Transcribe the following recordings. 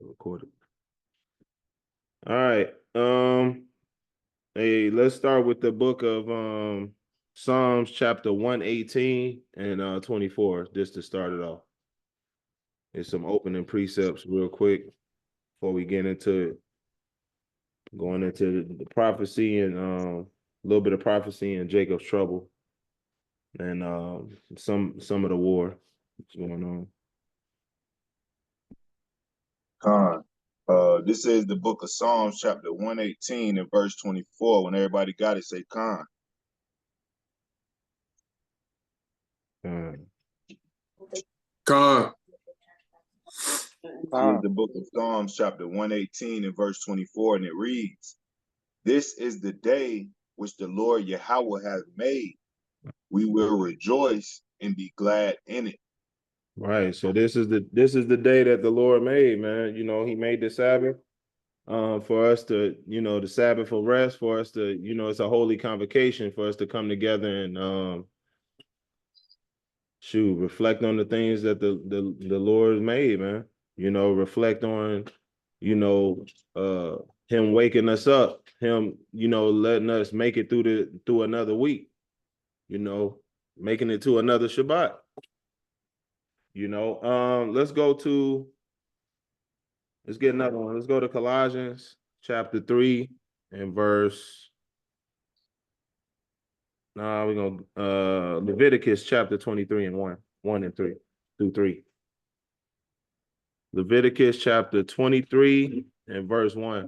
Recorded. All right. Hey, let's start with the book of Psalms chapter 118 and 24, just to start it off. There's some opening precepts real quick before we get into it. Going into the prophecy and a little bit of prophecy and Jacob's trouble and some of the war that's going on. This is the book of Psalms, chapter 118 and verse 24. When everybody got it, say Khan. Khan. This is the book of Psalms, chapter 118 and verse 24, and it reads, "This is the day which the Lord Yahweh hath made. We will rejoice and be glad in it." Right. So this is the day that the Lord made, man. You know, he made the Sabbath for us to, the Sabbath of rest, for us to, it's a holy convocation for us to come together and reflect on the things that the Lord made, man. Reflect on, him waking us up, him, letting us make it through another week, making it to another Shabbat. Let's get another one. Let's go to Colossians chapter 3 and verse. We're gonna Leviticus chapter 23 and 1 and 3 through 3. Leviticus chapter 23 and verse 1.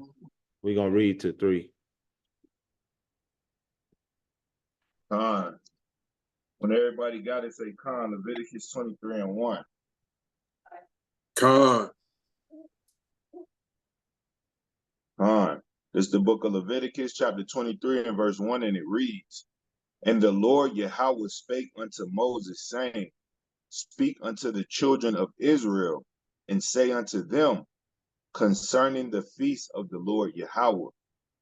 We're gonna read to 3. Khan. When everybody got it, say Khan. Leviticus 23 and 1. Khan. Khan. This is the book of Leviticus, chapter 23 and verse 1, and it reads, "And the Lord Yahweh spake unto Moses, saying, Speak unto the children of Israel, and say unto them, concerning the feast of the Lord Yahweh,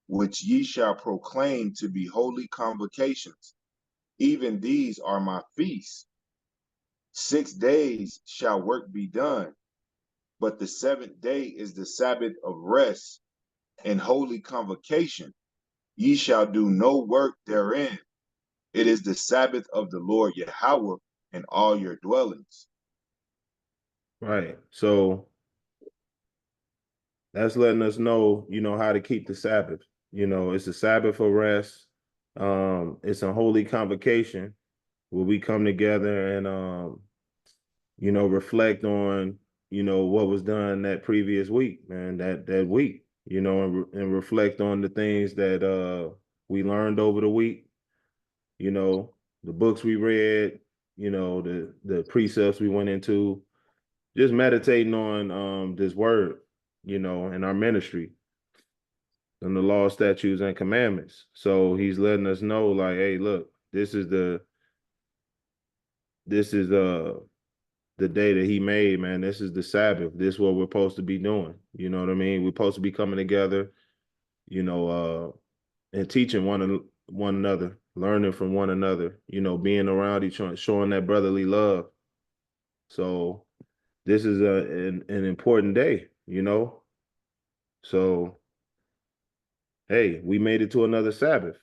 which ye shall proclaim to be holy convocations. Even these are my feasts. 6 days shall work be done, but the 7th day is the Sabbath of rest and holy convocation. Ye shall do no work therein. It is the Sabbath of the Lord Yahweh in all your dwellings." Right. So that's letting us know, how to keep the Sabbath. It's a Sabbath of rest. It's a holy convocation where we come together and reflect on, what was done that previous week, man, that week, and reflect on the things that we learned over the week, the books we read, the precepts we went into, just meditating on this word, in our ministry and the law, statutes, and commandments. So he's letting us know, like, hey, look, this is the day that he made, man. This is the Sabbath. This is what we're supposed to be doing. You know what I mean? We're supposed to be coming together, and teaching one another, learning from one another, being around each other, showing that brotherly love. So this is an important day, So, hey, we made it to another Sabbath,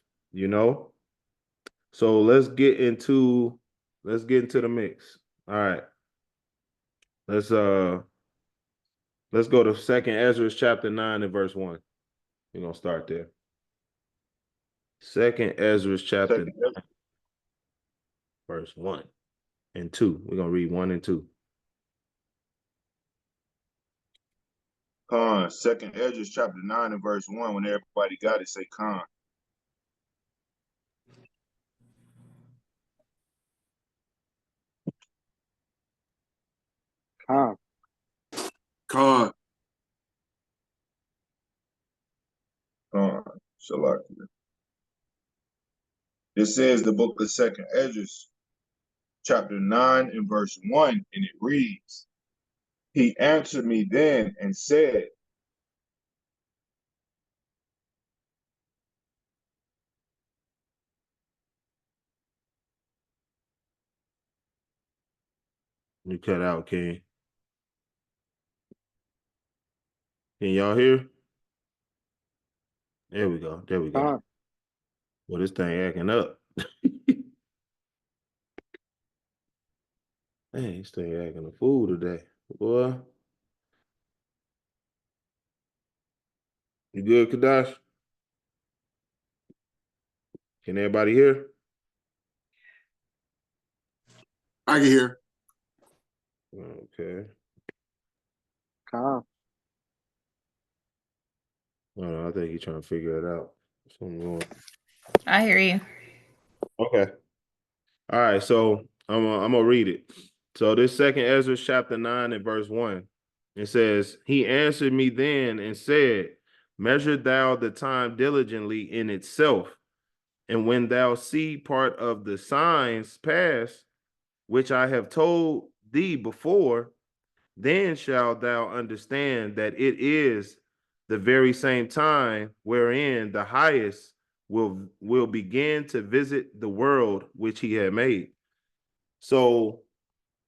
So let's get into the mix. All right. Let's go to 2nd Ezra chapter 9 and verse 1. We're gonna start there. 2nd Ezra chapter 9, verse 1 and 2. We're gonna read 1 and 2. Khan. 2nd Ezra chapter 9 and verse 1. When everybody got it, say Khan. Khan. Khan. Khan. Shalakia. This is the book of 2nd Ezra, chapter 9 and verse 1, and it reads, "He answered me then and said, You cut out, King. Can y'all hear? There we go. There we go. Con. Well, this thing acting up. Man, this thing acting a fool today. Boy. You good, Kadash? Can everybody hear? I can hear. Okay. Con. I think he's trying to figure it out. Something wrong. I hear you. Okay. All right. So I'm gonna read it. So this second Ezra chapter 9 and verse 1. It says, He answered me then and said, Measure thou the time diligently in itself, and when thou see part of the signs pass, which I have told thee before, then shalt thou understand that it is the very same time wherein the highest will begin to visit the world which he had made. So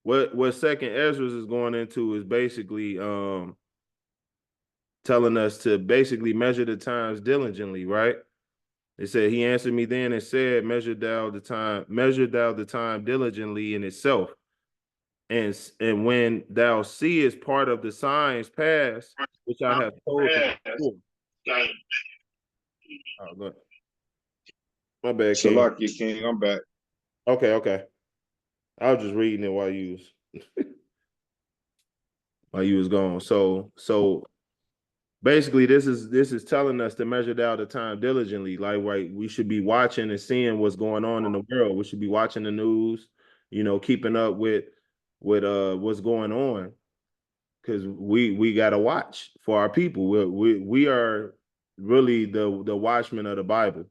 what second Ezra is going into is basically telling us to basically measure the times diligently, right? It said, He answered me then and said, measure thou the time diligently in itself. And when thou seest part of the signs pass, which I have told thee before. Oh, look. My bad, King. Salakia King, I'm back. Okay. I was just reading it while you was gone. So basically this is telling us to measure out the time diligently. Like, right, we should be watching and seeing what's going on in the world. We should be watching the news, keeping up with what's going on. Because we gotta watch for our people. We are really the watchmen of the Bible,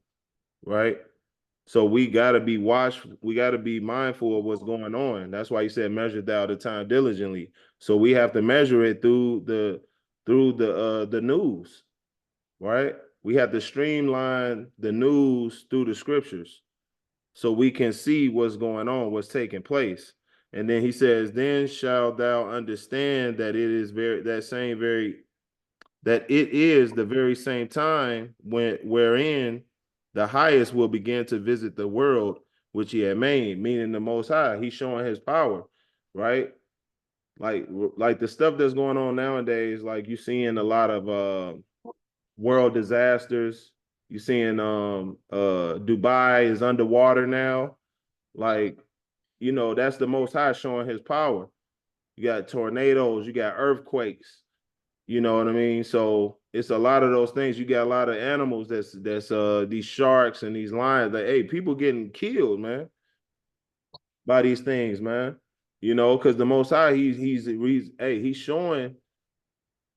right? So we gotta be we gotta be mindful of what's going on. That's why he said measure thou the time diligently. So we have to measure it through the news, right? We have to streamline the news through the scriptures so we can see what's going on, what's taking place. And then he says, Then shalt thou understand that it is that it is the very same time wherein the highest will begin to visit the world which he had made, meaning the Most High. He's showing his power, right? Like the stuff that's going on nowadays, like you're seeing a lot of world disasters. You're seeing Dubai is underwater now. Like, that's the Most High showing his power. You got tornadoes, you got earthquakes, you know what I mean? So it's a lot of those things. You got a lot of animals that's these sharks and these lions. Like, hey, people getting killed, man, by these things, man. Because the Most High, he's showing,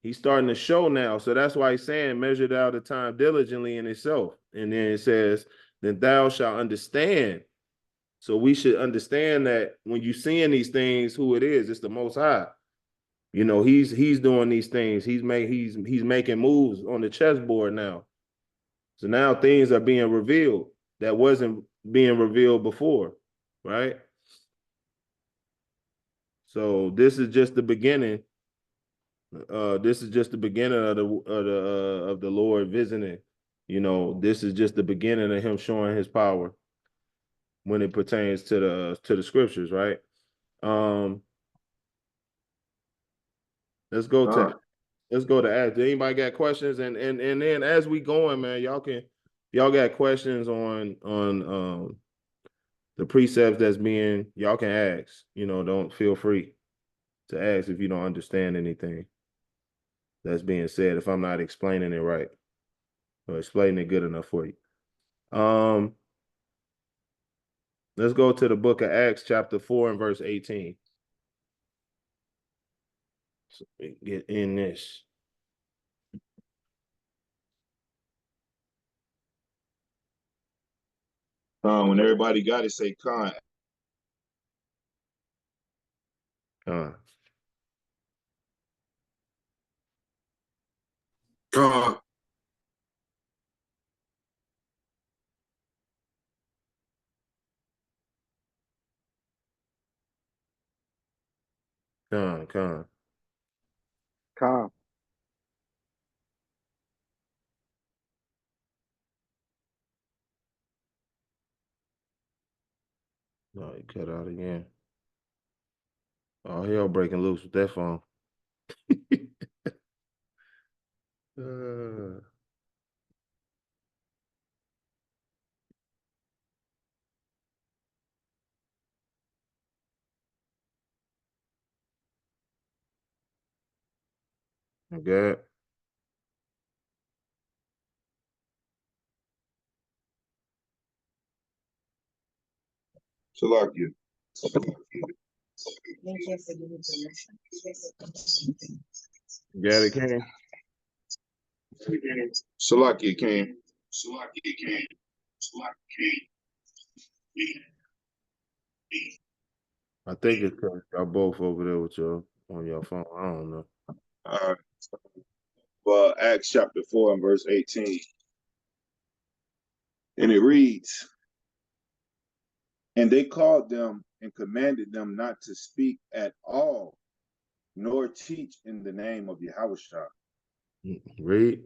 he's starting to show now. So that's why he's saying, measured out the time diligently in itself. And then it says, then thou shalt understand. So we should understand that when you're seeing these things, who it is, it's the Most High. He's doing these things. He's making moves on the chessboard now. So now things are being revealed that wasn't being revealed before, right? So this is just the beginning. This is just the beginning of the Lord visiting. This is just the beginning of him showing his power when it pertains to the scriptures, right? Let's go to Con. Ask. Did anybody got questions? And then as we going, man, y'all got questions on the precepts that's being, y'all can ask. Don't feel free to ask if you don't understand anything that's being said, if I'm not explaining it right or explaining it good enough for you. Let's go to the book of Acts, chapter 4 and verse 18. So we get in this. When everybody got it, say Con. Uh, Con. Con. Con. No, he cut out again. Oh, hell breaking loose with that phone. uh, okay. Salakia. Got it, King. Salakia came. I think it's because y'all both over there with your on your phone. I don't know. Well, Acts chapter 4 and verse 18. And it reads, and they called them and commanded them not to speak at all, nor teach in the name of Yahushua. Read.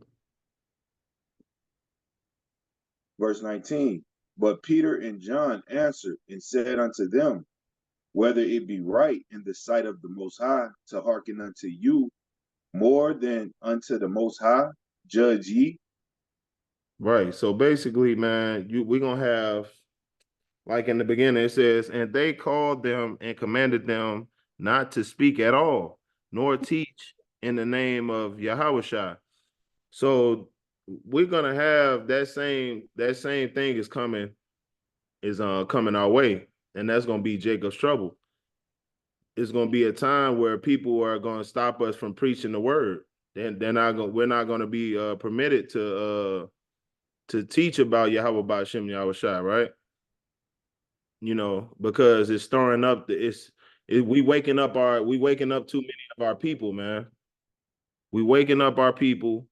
Verse 19. But Peter and John answered and said unto them, whether it be right in the sight of the Most High to hearken unto you more than unto the Most High, judge ye. Right. So basically, man, we're gonna have, like in the beginning, it says, and they called them and commanded them not to speak at all, nor teach in the name of Yahushua. So we're gonna have that same thing is coming our way, and that's gonna be Jacob's trouble. It's gonna be a time where people are gonna stop us from preaching the word. Then we're not gonna be permitted to teach about Yahweh Ba'Shem Yahushua, right? You know, because it's stirring up we waking up too many of our people, man. We waking up our people.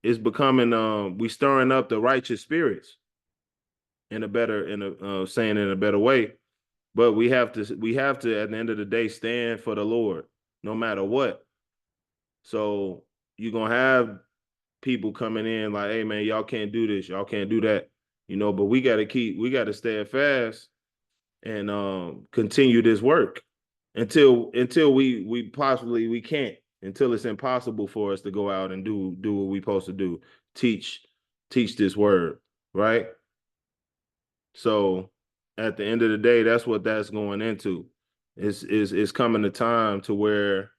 It's becoming we stirring up the righteous spirits in a better way. But we have to at the end of the day stand for the Lord no matter what. So you're gonna have people coming in like, hey man, y'all can't do this, y'all can't do that, you know, but we gotta stay fast and continue this work until we can't, until it's impossible for us to go out and do what we're supposed to do, teach this word, right? So at the end of the day, that's what that's going into. It's coming a time to where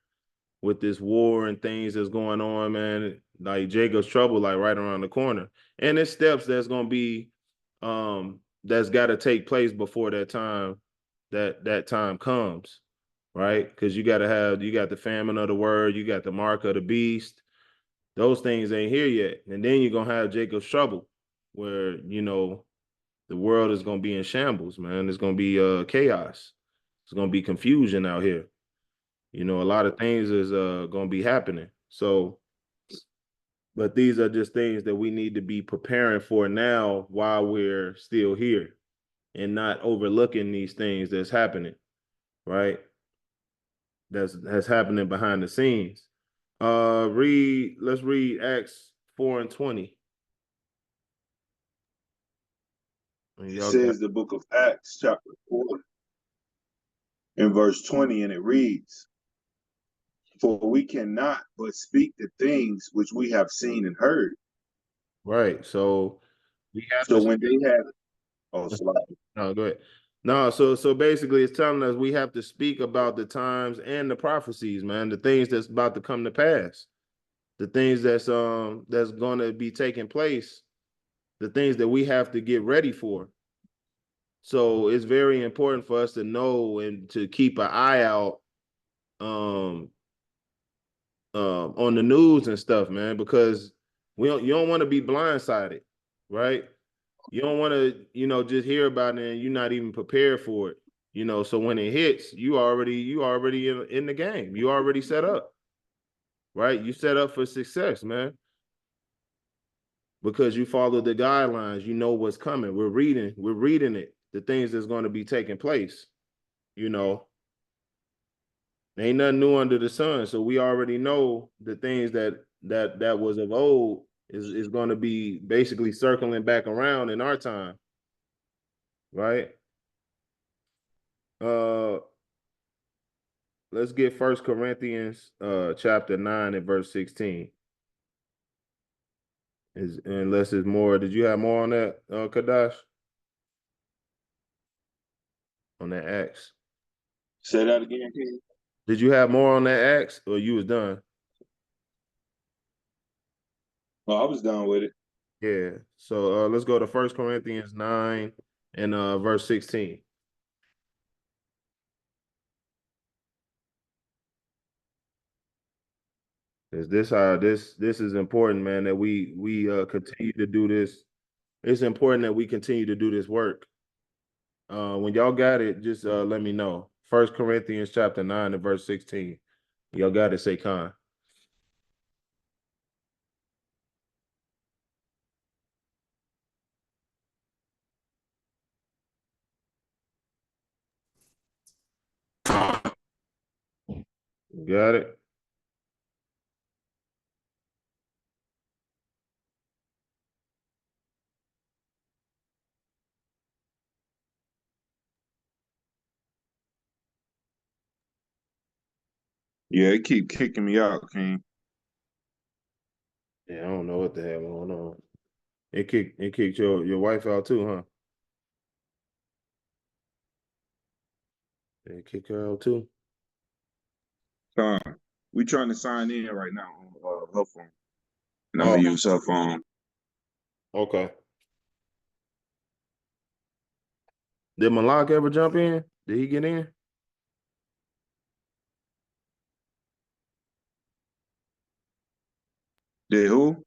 with this war and things that's going on, man, like Jacob's trouble, like right around the corner. And it's steps that's gonna be that's gotta take place before that time comes, right? Because you got the famine of the word, you got the mark of the beast. Those things ain't here yet. And then you're gonna have Jacob's trouble, where the world is gonna be in shambles, man. It's gonna be chaos. It's gonna be confusion out here. You know, a lot of things is gonna be happening. So, but these are just things that we need to be preparing for now while we're still here and not overlooking these things that's happening, right? That's happening behind the scenes. Let's read Acts 4 and 20. And It y'all got says the book of Acts, chapter 4, in verse 20, and it reads, for we cannot but speak the things which we have seen and heard. right. So we have So to when they had, oh, Salakia. no, go ahead. No, so basically it's telling us we have to speak about the times and the prophecies, man, the things that's about to come to pass, the things that's gonna be taking place, the things that we have to get ready for. So it's very important for us to know and to keep an eye out um on the news and stuff, man, because you don't want to be blindsided, right? You don't want to, just hear about it and you're not even prepared for it. So when it hits, you already in the game. You already set up, right? You set up for success, man. Because you follow the guidelines, you know what's coming. We're reading it, the things that's going to be taking place. You know, ain't nothing new under the sun. So we already know the things that was of old is going to be basically circling back around in our time, right? Uh, let's get First Corinthians chapter 9 and verse 16. Unless there's more. Did you have more on that, Kadash? On that Acts? Say that again, King. Did you have more on that Acts, or you was done? Oh, I was done with it. Yeah. So let's go to First Corinthians 9 and verse 16. Is this how this is important, man, that we continue to do this. It's important that we continue to do this work. When y'all got it, just let me know. First Corinthians chapter 9 and verse 16. Y'all got it, say con. Got it? Yeah, it keep kicking me out, King. Yeah, I don't know what the hell going on. It kicked your wife out too, huh? It kicked her out too. Con. We trying to sign in right now on her phone. And I'm Oh, gonna use her phone. okay. Did Malak ever jump in? Did he get in? Did who?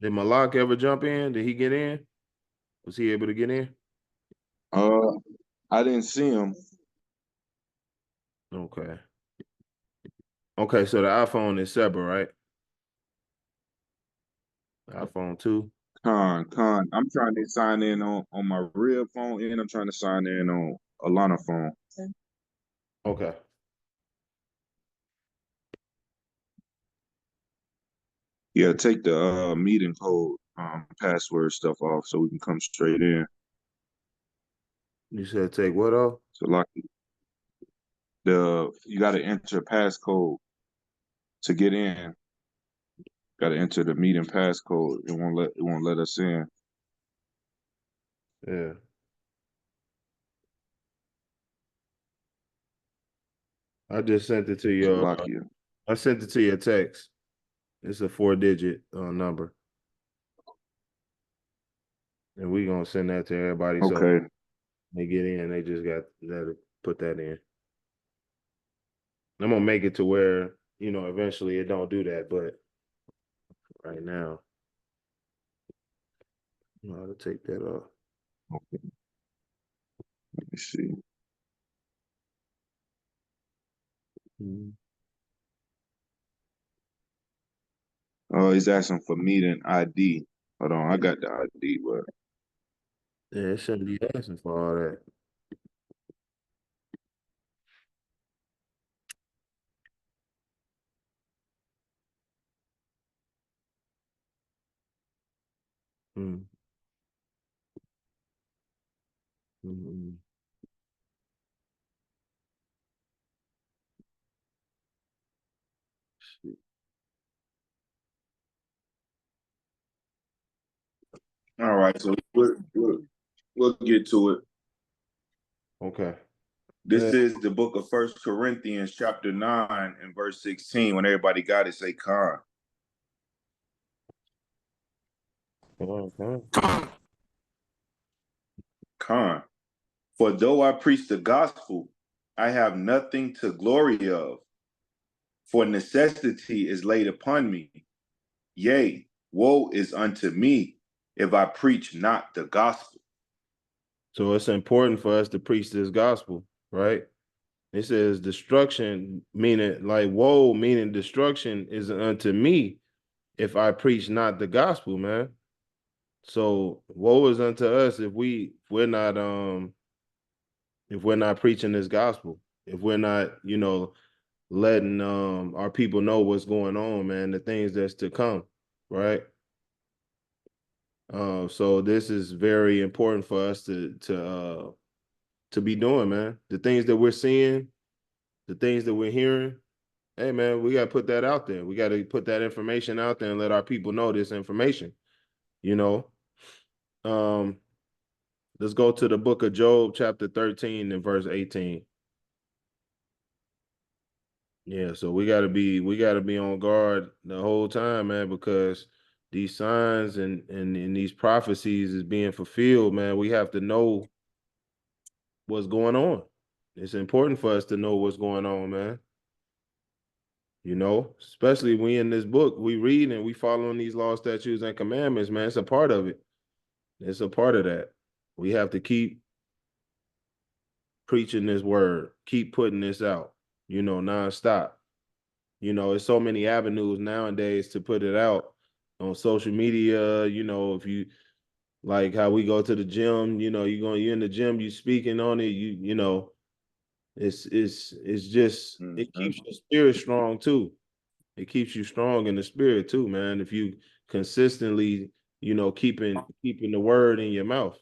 Did Malak ever jump in? Did he get in? Was he able to get in? Uh, I didn't see him. Okay. Okay, so the iPhone is separate, right? iPhone 2. Con. I'm trying to sign in on my real phone, and I'm trying to sign in on Alana phone. Okay. Yeah, take the meeting code, password stuff off so we can come straight in. You said take what off? So like you got to enter passcode to get in. Got to enter the meeting passcode. It won't let us in. Yeah. I just sent it to So your lock you. I sent it to your text. It's a 4-digit number. And we gonna send that to everybody so Okay. they get in. They just got to put that in. I'm gonna make it to where, eventually it don't do that, but right now, I know how to take that off. Okay. Let me see. Mhm. Oh, he's asking for meeting ID. Hold on, I got the ID, but Yeah, it shouldn't be asking for all that. Mm. Mm. Shit. all right. So we'll get to it. Okay. Yeah. This is the book of First Corinthians, chapter 9, and verse 16. When everybody got it, say con. Okay. Con. For though I preach the gospel, I have nothing to glory of, for necessity is laid upon me. Yea, woe is unto me if I preach not the gospel. So it's important for us to preach this gospel, right? It says destruction, meaning like woe, meaning destruction is unto me if I preach not the gospel, man. So woe is unto us if we're not preaching this gospel, if we're not, letting our people know what's going on, man, the things that's to come, right? So this is very important for us to be doing, man. The things that we're seeing, the things that we're hearing. Hey, man, we got to put that out there. We got to put that information out there and let our people know this information. You know, let's go to the book of Job, chapter 13 and verse 18. Yeah, so we gotta be on guard the whole time, man, because these signs and these prophecies is being fulfilled, man. We have to know what's going on. It's important for us to know what's going on, man. You know, especially we in this book, we read and we following these laws, statutes, and commandments, man. It's a part of it. It's a part of that. We have to keep preaching this word, keep putting this out, you know, nonstop. You know, there's so many avenues nowadays to put it out on social media. You know, if you like how we go to the gym, you know, you're in the gym, you speaking on it, you know, it's just it keeps your spirit strong too. It keeps you strong in the spirit too, man. If you consistently, you know, keeping the word in your mouth.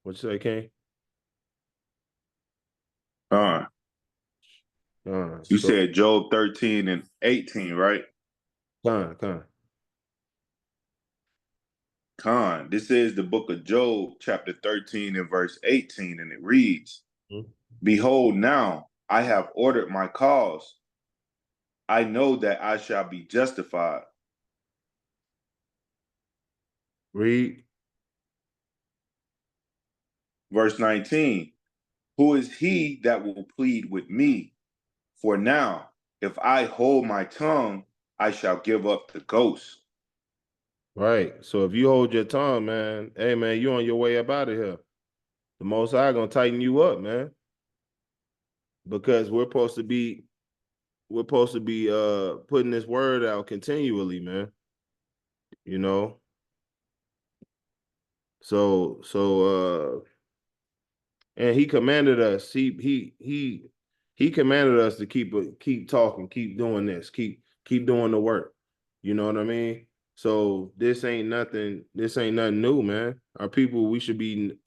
What you say, King? You So said Job 13 and 18, right? Con. This is the book of Job, chapter 13 and verse 18, and it reads, Behold, now I have ordered my cause. I know that I shall be justified. Read. Verse 19, Who is he that will plead with me? For now, if I hold my tongue, I shall give up the ghost. Right. So if you hold your tongue, man, hey man, you on your way up out of here. The Most High gonna tighten you up, man. Because we're supposed to be putting this word out continually, man. You know. So and he commanded us, he commanded us to keep talking, keep doing this, keep doing the work. You know what I mean? So this ain't nothing new, man. Our people, we should be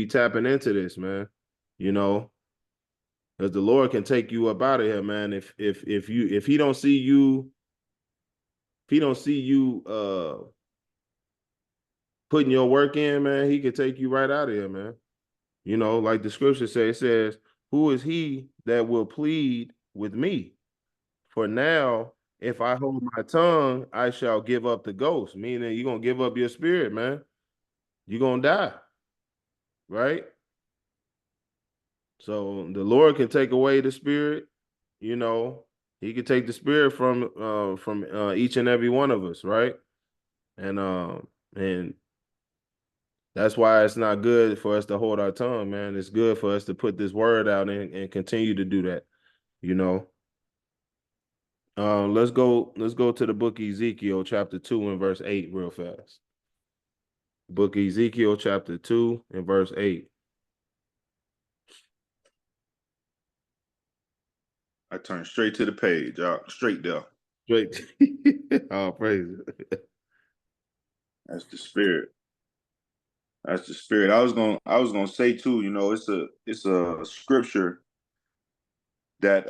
tapping into this, man. You know, because the Lord can take you up out of here, man. If he don't see you, if he don't see you putting your work in, man, he can take you right out of here, man. You know, like the scripture says, it says, who is he that will plead with me? For now, if I hold my tongue, I shall give up the ghost. Meaning you're gonna give up your spirit, man. You're gonna die. Right? So the Lord can take away the spirit, you know, he can take the spirit from each and every one of us, right? And that's why it's not good for us to hold our tongue, man. It's good for us to put this word out and continue to do that, you know. Let's go to the book of Ezekiel, chapter 2 and verse 8, real fast. Book of Ezekiel, chapter 2 and verse 8. I turn straight to the page, straight there. Straight. Oh, praise it. That's the spirit. That's the spirit. I was gonna say too, you know, it's a scripture that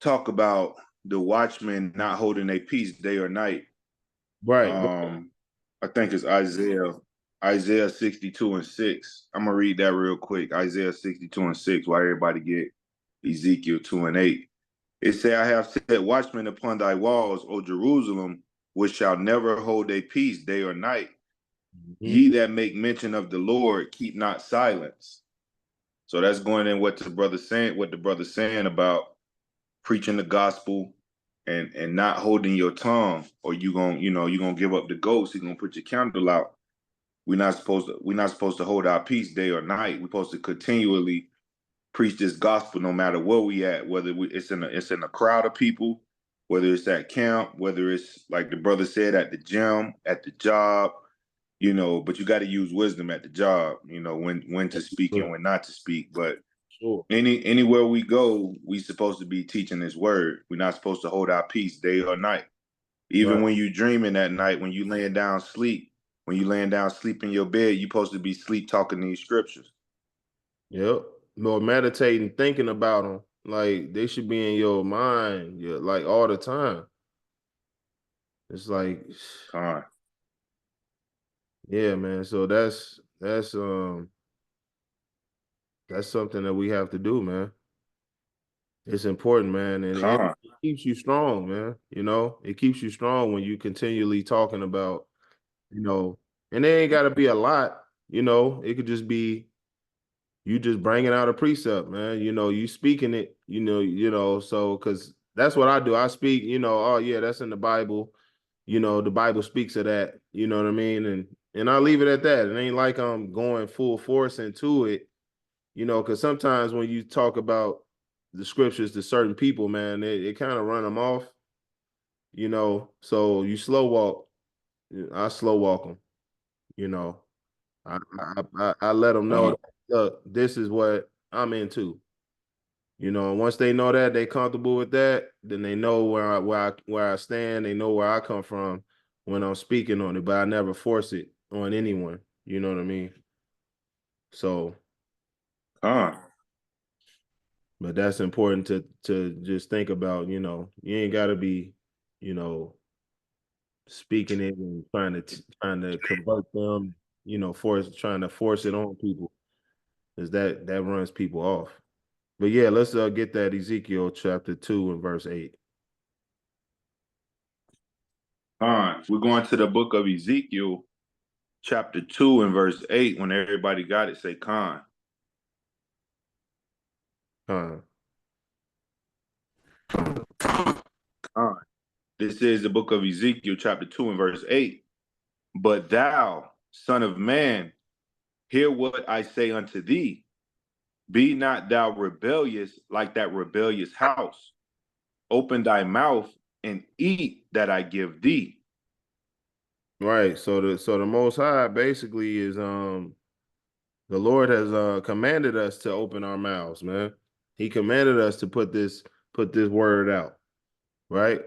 talk about the watchmen not holding their peace day or night. Right. I think it's Isaiah 62 and 6. I'm gonna read that real quick. Isaiah 62 and 6, while everybody get Ezekiel 2 and 8. It say, I have set watchmen upon thy walls, O Jerusalem, which shall never hold their peace day or night. Ye that make mention of the Lord, keep not silence. So that's going in what the brother's saying about preaching the gospel and not holding your tongue, or you're gonna give up the ghost, you're gonna put your candle out. We're not supposed to hold our peace day or night. We're supposed to continually preach this gospel no matter where we at, whether it's in a crowd of people, whether it's at camp, whether it's like the brother said, at the gym, at the job, you know, but you got to use wisdom at the job, you know, when to speak and when not to speak. But Sure. anywhere we go, we supposed to be teaching this word. We're not supposed to hold our peace day or night. Even Right. when you dreaming at night, when you laying down sleep, when you laying down sleep in your bed, you supposed to be sleep talking these scriptures. Yep. More meditating, thinking about them. Like they should be in your mind, yeah, like all the time. It's like, Con. yeah, man. So that's something that we have to do, man. It's important, man, and it Con. keeps you strong, man. You know, it keeps you strong when you continually talking about, you know, and it ain't got to be a lot. You know, it could just be you just bringing out a precept, man. You know, you speaking it. So because that's what I do. I speak. You know, oh yeah, that's in the Bible. You know, the Bible speaks of that. You know what I mean, and I leave it at that. It ain't like I'm going full force into it. You know, because sometimes when you talk about the scriptures to certain people, man, it kind of run them off. You know, so you slow walk. I slow walk them. You know, I let them know Con. that, look, this is what I'm into. You know, and once they know that they comfortable with that, then they know where I stand. They know where I come from when I'm speaking on it. But I never force it on anyone. You know what I mean? So, Con. but that's important to just think about. You know, you ain't got to be, you know, speaking it and trying to convert them. You know, trying to force it on people, because that runs people off. But yeah, let's get that Ezekiel chapter 2 and verse 8. Con. We're going to the book of Ezekiel, chapter 2 and verse 8. When everybody got it, say con. Uh, Con. This is the book of Ezekiel, chapter 2 and verse 8. But thou, son of man, hear what I say unto thee. Be not thou rebellious like that rebellious house. Open thy mouth and eat that I give thee. right. So the Most High basically is the Lord has commanded us to open our mouths, man. He commanded us to put this word out, right?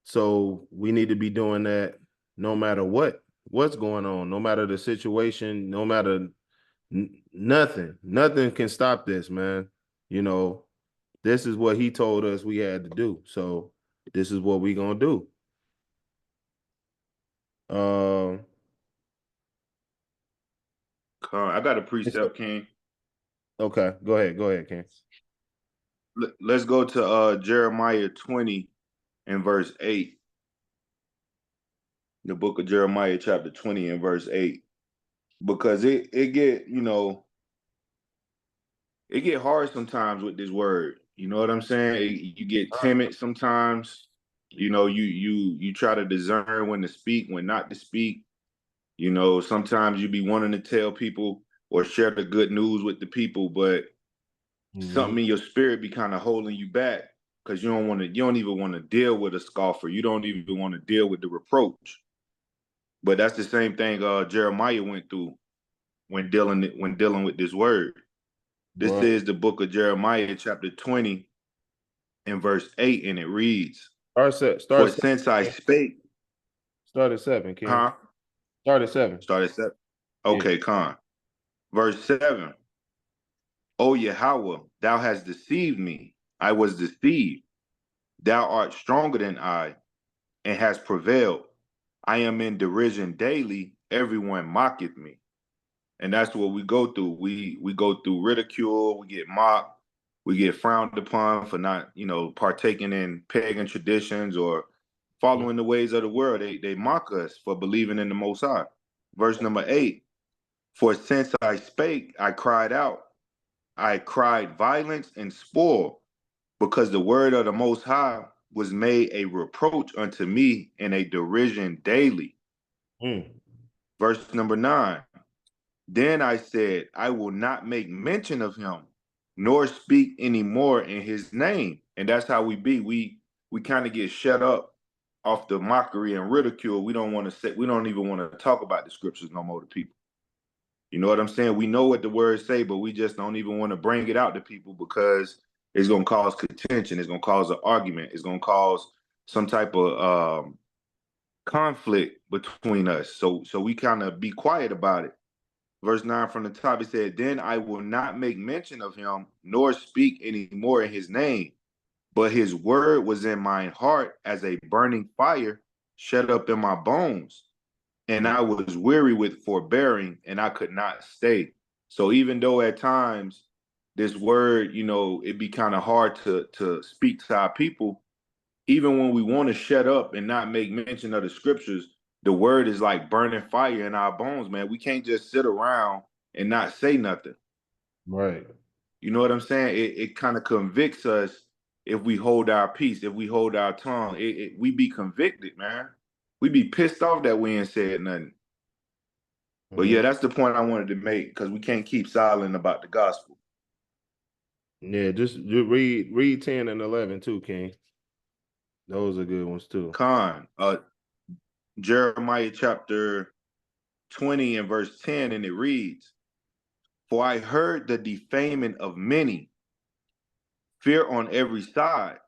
So we need to be doing that no matter what's going on, no matter the situation, no matter nothing can stop this, man. You know, this is what he told us we had to do. So this is what we gonna do. Um, Con. I got a precept, King. okay, go ahead, Ken. Let's go to Jeremiah 20 and verse 8. The book of Jeremiah, chapter 20 and verse 8. Because it get, it get hard sometimes with this word. You know what I'm saying? You get timid sometimes. You try to discern when to speak, when not to speak. Sometimes you be wanting to tell people or share the good news with the people, but Mhm. something in your spirit be kind of holding you back because you don't even want to deal with a scoffer. You don't even want to deal with the reproach. But that's the same thing Jeremiah went through when dealing with this word. This Right. is the book of Jeremiah, chapter 20, and verse 8, and it reads, Start For at 7, since I Ken. spake, Start at 7, Ken. huh? Start at 7. Start at 7. Yeah. Okay, con. Verse 7, O Yahweh, thou hast deceived me. I was deceived. Thou art stronger than I, and hast prevailed. I am in derision daily. Everyone mocketh me. And that's what we go through. We go through ridicule, we get mocked, we get frowned upon for not, partaking in pagan traditions or following the ways of the world. They mock us for believing in the Most High. Verse number 8, for since I spake, I cried out. I cried violence and spoil, because the word of the Most High was made a reproach unto me and a derision daily. Mm. Verse number 9, then I said, I will not make mention of him, nor speak any more in his name. And that's how we be. We kind of get shut up off the mockery and ridicule. We don't want to say, we don't even want to talk about the scriptures no more to people. You know what I'm saying? We know what the words say, but we just don't even want to bring it out to people because it's gonna cause contention, it's gonna cause an argument, it's gonna cause some type of conflict between us. So we kind of be quiet about it. Verse 9 from the top, it said, Then I will not make mention of him, nor speak any more in his name. But his word was in mine heart as a burning fire shut up in my bones. And I was weary with forbearing, and I could not stay. So even though at times this word, it'd be kind of hard to speak to our people, even when we want to shut up and not make mention of the scriptures, the word is like burning fire in our bones, man. We can't just sit around and not say nothing. Right. You know what I'm saying? It kind of convicts us if we hold our peace, if we hold our tongue. We be convicted, man. We be pissed off that we ain't said nothing. But yeah, that's the point I wanted to make, because we can't keep silent about the gospel. Yeah, just read 10 and 11 too, King. Those are good ones too. Jeremiah chapter 20 and verse 10, and it reads, For I heard the defaming of many, fear on every side.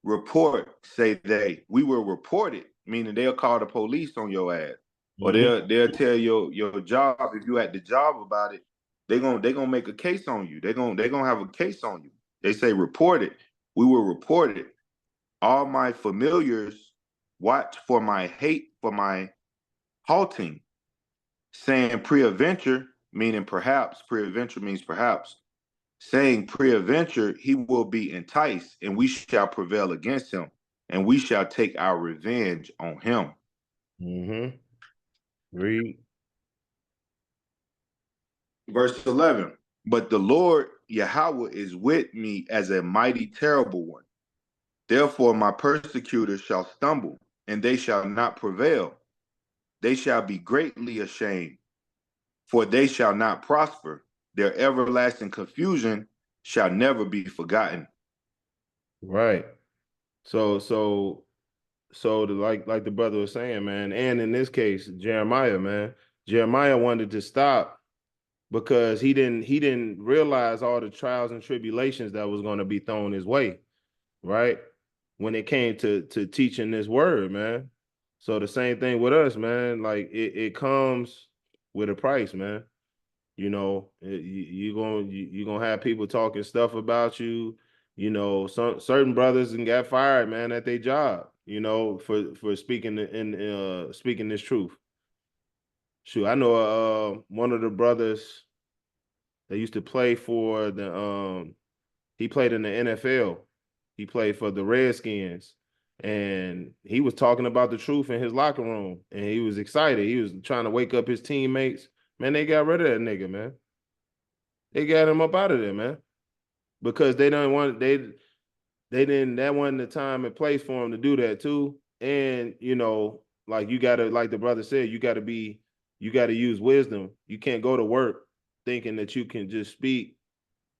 Report, say they. We will report it, meaning they'll call the police on your ass. Or they'll tell your job, if you at the job about it, they gonna make a case on you. They're gonna have a case on you. They say report it. We will report it. All my familiars watch for my hate, for my halting, saying preadventure, meaning perhaps, preadventure means perhaps, saying preadventure, he will be enticed, and we shall prevail against him, and we shall take our revenge on him. Read. Verse 11, but the Lord Yahweh is with me as a mighty terrible one. Therefore my persecutors shall stumble, and they shall not prevail. They shall be greatly ashamed, for they shall not prosper. Their everlasting confusion shall never be forgotten. Right. So like the brother was saying, man, and in this case, Jeremiah, man, Jeremiah wanted to stop because he didn't realize all the trials and tribulations that was going to be thrown his way, right? When it came to teaching this word, man. So the same thing with us, man. Like it comes with a price, man. You're gonna have people talking stuff about you. Some certain brothers and got fired, man, at their job, for speaking speaking this truth. Shoot, I know one of the brothers that used to play for he played in the NFL. He played for the Redskins, and he was talking about the truth in his locker room, and he was excited. He was trying to wake up his teammates. Man, they got rid of that nigga, man. They got him up out of there, man, because they didn't. That wasn't the time and place for him to do that too. And like you gotta, like the brother said, you gotta use wisdom. You can't go to work thinking that you can just speak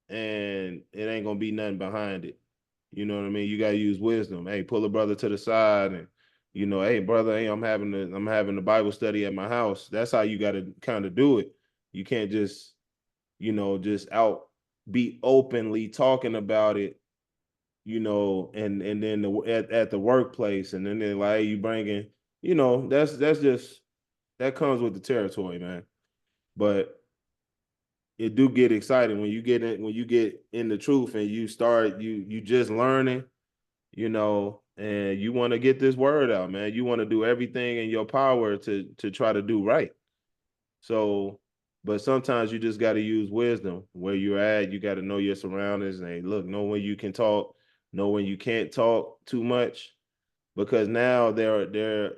and it ain't gonna be nothing behind it. You know what I mean? You gotta use wisdom. Hey, pull a brother to the side and hey brother, hey, I'm having a Bible study at my house. That's how you gotta kind of do it. You can't just just out be openly talking about it, and then at the workplace, and then they're like, hey, you bringing, that's just that comes with the territory, man. But it do get exciting when you get in the truth and you start you just learning, and you want to get this word out, man. You want to do everything in your power to try to do right. So, but sometimes you just got to use wisdom where you're at. You got to know your surroundings and hey, look, know when you can talk, know when you can't talk too much, because now they're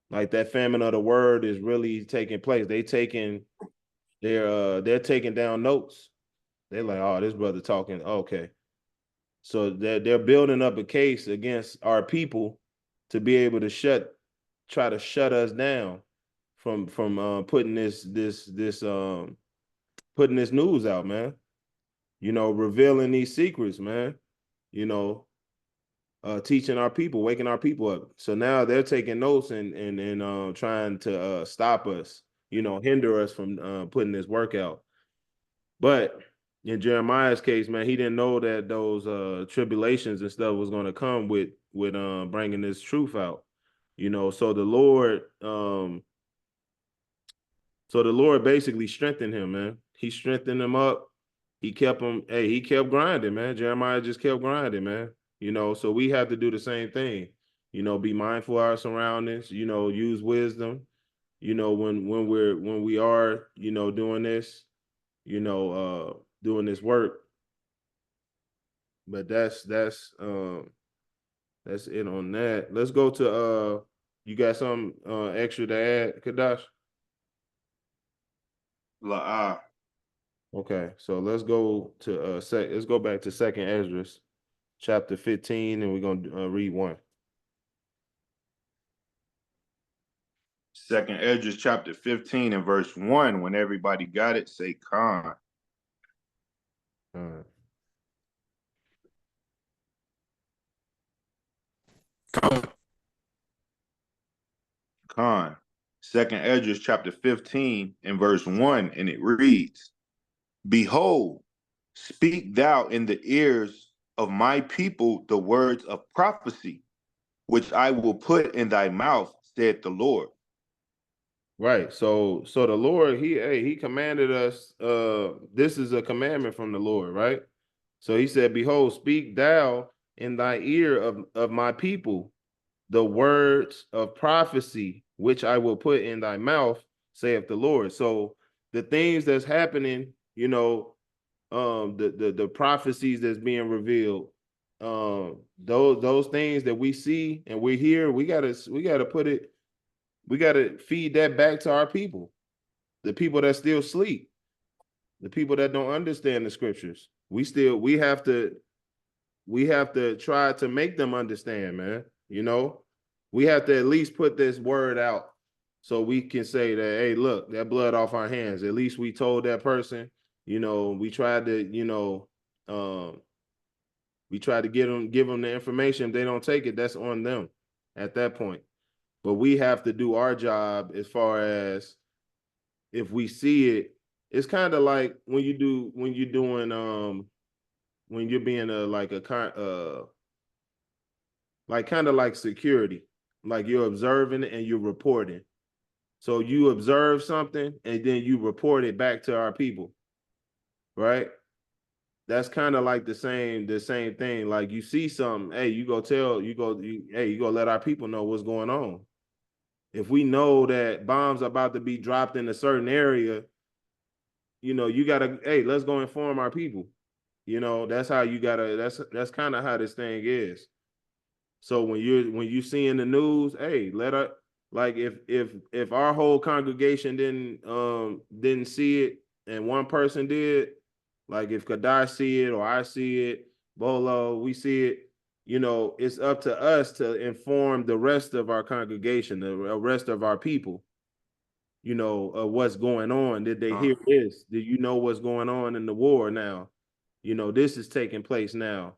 like that famine of the word is really taking place. They're taking down notes. They're like, oh, this brother talking. Okay. So they're building up a case against our people to be able to try to shut us down from putting this putting this news out, man. Revealing these secrets, man. Teaching our people, waking our people up. So now they're taking notes and trying to stop us, hinder us from putting this work out. But in Jeremiah's case, man, he didn't know that those tribulations and stuff was going to come with bringing this truth out. So the Lord basically strengthened him, man. He strengthened him up. He kept him, hey, he kept grinding, man. Jeremiah just kept grinding, man. So we have to do the same thing. Be mindful of our surroundings, use wisdom, when we are, doing this, doing this work. But that's it on that. Let's go to you got some extra to add, Kadash? Okay, so let's go to let's go back to Second Esdras, chapter 15, and we're gonna read 1. Second Esdras chapter 15 and verse 1. When everybody got it, say Khan. All right. Khan. Second Esdras chapter 15 and verse 1, and it reads, Behold, speak thou in the ears of my people the words of prophecy, which I will put in thy mouth, said the Lord. Right. So the Lord, he commanded us, this is a commandment from the Lord, right? So he said, Behold, speak thou in thy ear of my people the words of prophecy, which I will put in thy mouth, saith the Lord. So the things that's happening, the prophecies that's being revealed, those things that we see and we hear, we gotta feed that back to our people, the people that still sleep, the people that don't understand the scriptures. We have to try to make them understand, man. We have to at least put this word out so we can say that, hey, look, that blood off our hands. At least we told that person, we tried to, we tried to give them the information. If they don't take it, that's on them at that point. But we have to do our job as far as if we see it. It's kind of like when you're being like kind of like security, like you're observing and you're reporting. So you observe something and then you report it back to our people, right? That's kind of like the same thing. Like you see something, hey, you go let our people know what's going on. If we know that bombs are about to be dropped in a certain area, you gotta, hey, let's go inform our people. That's how you gotta. That's kind of how this thing is. So when you see in the news, hey, let us, like if our whole congregation didn't see it and one person did, like if Kadai see it or I see it, Bolo, we see it, it's up to us to inform the rest of our congregation, the rest of our people, what's going on. Did they hear this? Did you know what's going on in the war now? This is taking place now.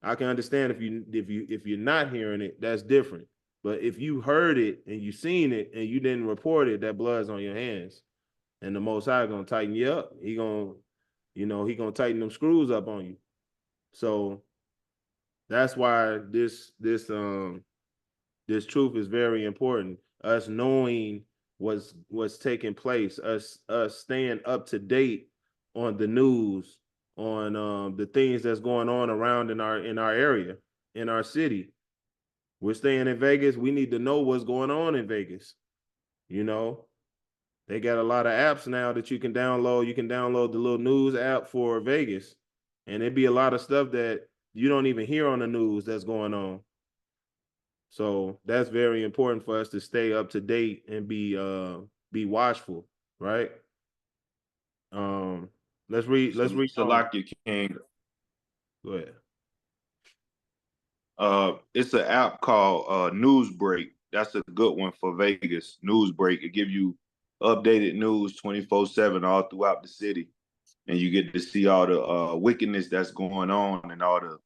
I can understand if you're not hearing it, that's different. But if you heard it and you seen it and you didn't report it, that blood's on your hands. And the Most High gonna tighten you up. He gonna tighten them screws up on you. So that's why this truth is very important. Us knowing what's taking place, us staying up to date on the news, on the things that's going on around in our area, in our city. We're staying in Vegas. We need to know what's going on in Vegas. They got a lot of apps now that you can download. You can download the little news app for Vegas, and it'd be a lot of stuff that you don't even hear on the news that's going on. So that's very important for us to stay up to date and be watchful, right? Let's read. Salakia King. Go ahead. It's an app called Newsbreak. That's a good one for Vegas. Newsbreak. It give you updated news 24/7 all throughout the city, and you get to see all the wickedness that's going on and all the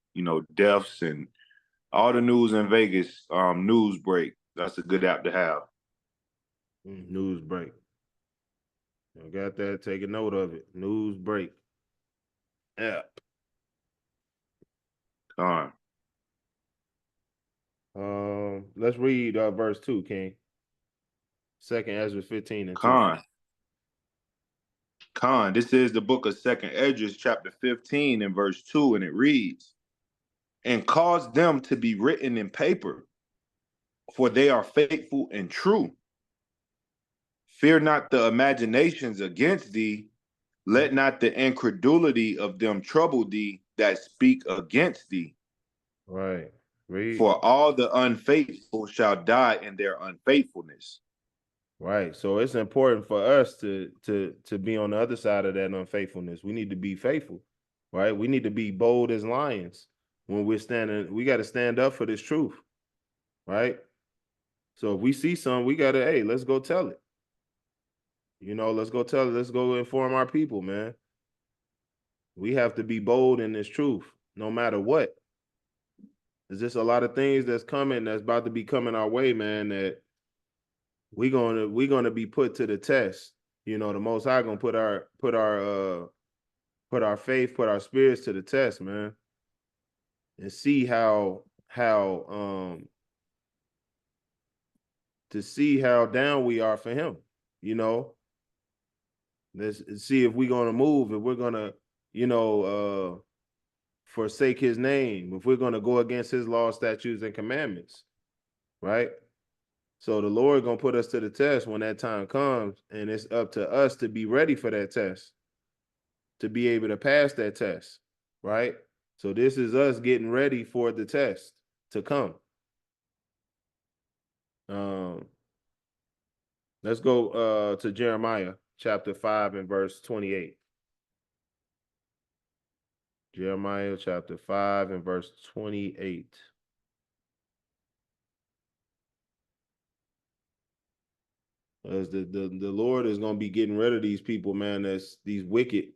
deaths and all the news in Vegas. Newsbreak. That's a good app to have. News break. I got that. Take a note of it. News break app. Let's let's read verse 2, King. 2nd Ezra 15 and 2. Khan, this is the book of 2nd Esdras, chapter 15 and verse 2, and it reads, and cause them to be written in paper, for they are faithful and true. Fear not the imaginations against thee, let not the incredulity of them trouble thee that speak against thee. Right. Read. For all the unfaithful shall die in their unfaithfulness. Right. So it's important for us to be on the other side of that unfaithfulness. We need to be faithful, right? We need to be bold as lions when we're standing. We got to stand up for this truth, right? So if we see something, we got to, hey, let's go tell it. You know, let's go tell it. Let's go inform our people, man. We have to be bold in this truth, no matter what. There's just a lot of things that's coming, that's about to be coming our way, man, that we're gonna be put to the test. You know, the Most High gonna put our faith, put our spirits to the test, man, and see how to see how down we are for Him. You know, let's see if we're gonna move, if we're gonna, you know, forsake His name, if we're gonna go against His law, statutes, and commandments, right? So the Lord gonna put us to the test when that time comes, and it's up to us to be ready for that test, to be able to pass that test, right? So this is us getting ready for the test to come. Let's go to Jeremiah chapter 5 and verse 28. Jeremiah chapter 5 and verse 28. As the Lord is going to be getting rid of these people, man, that's these wicked,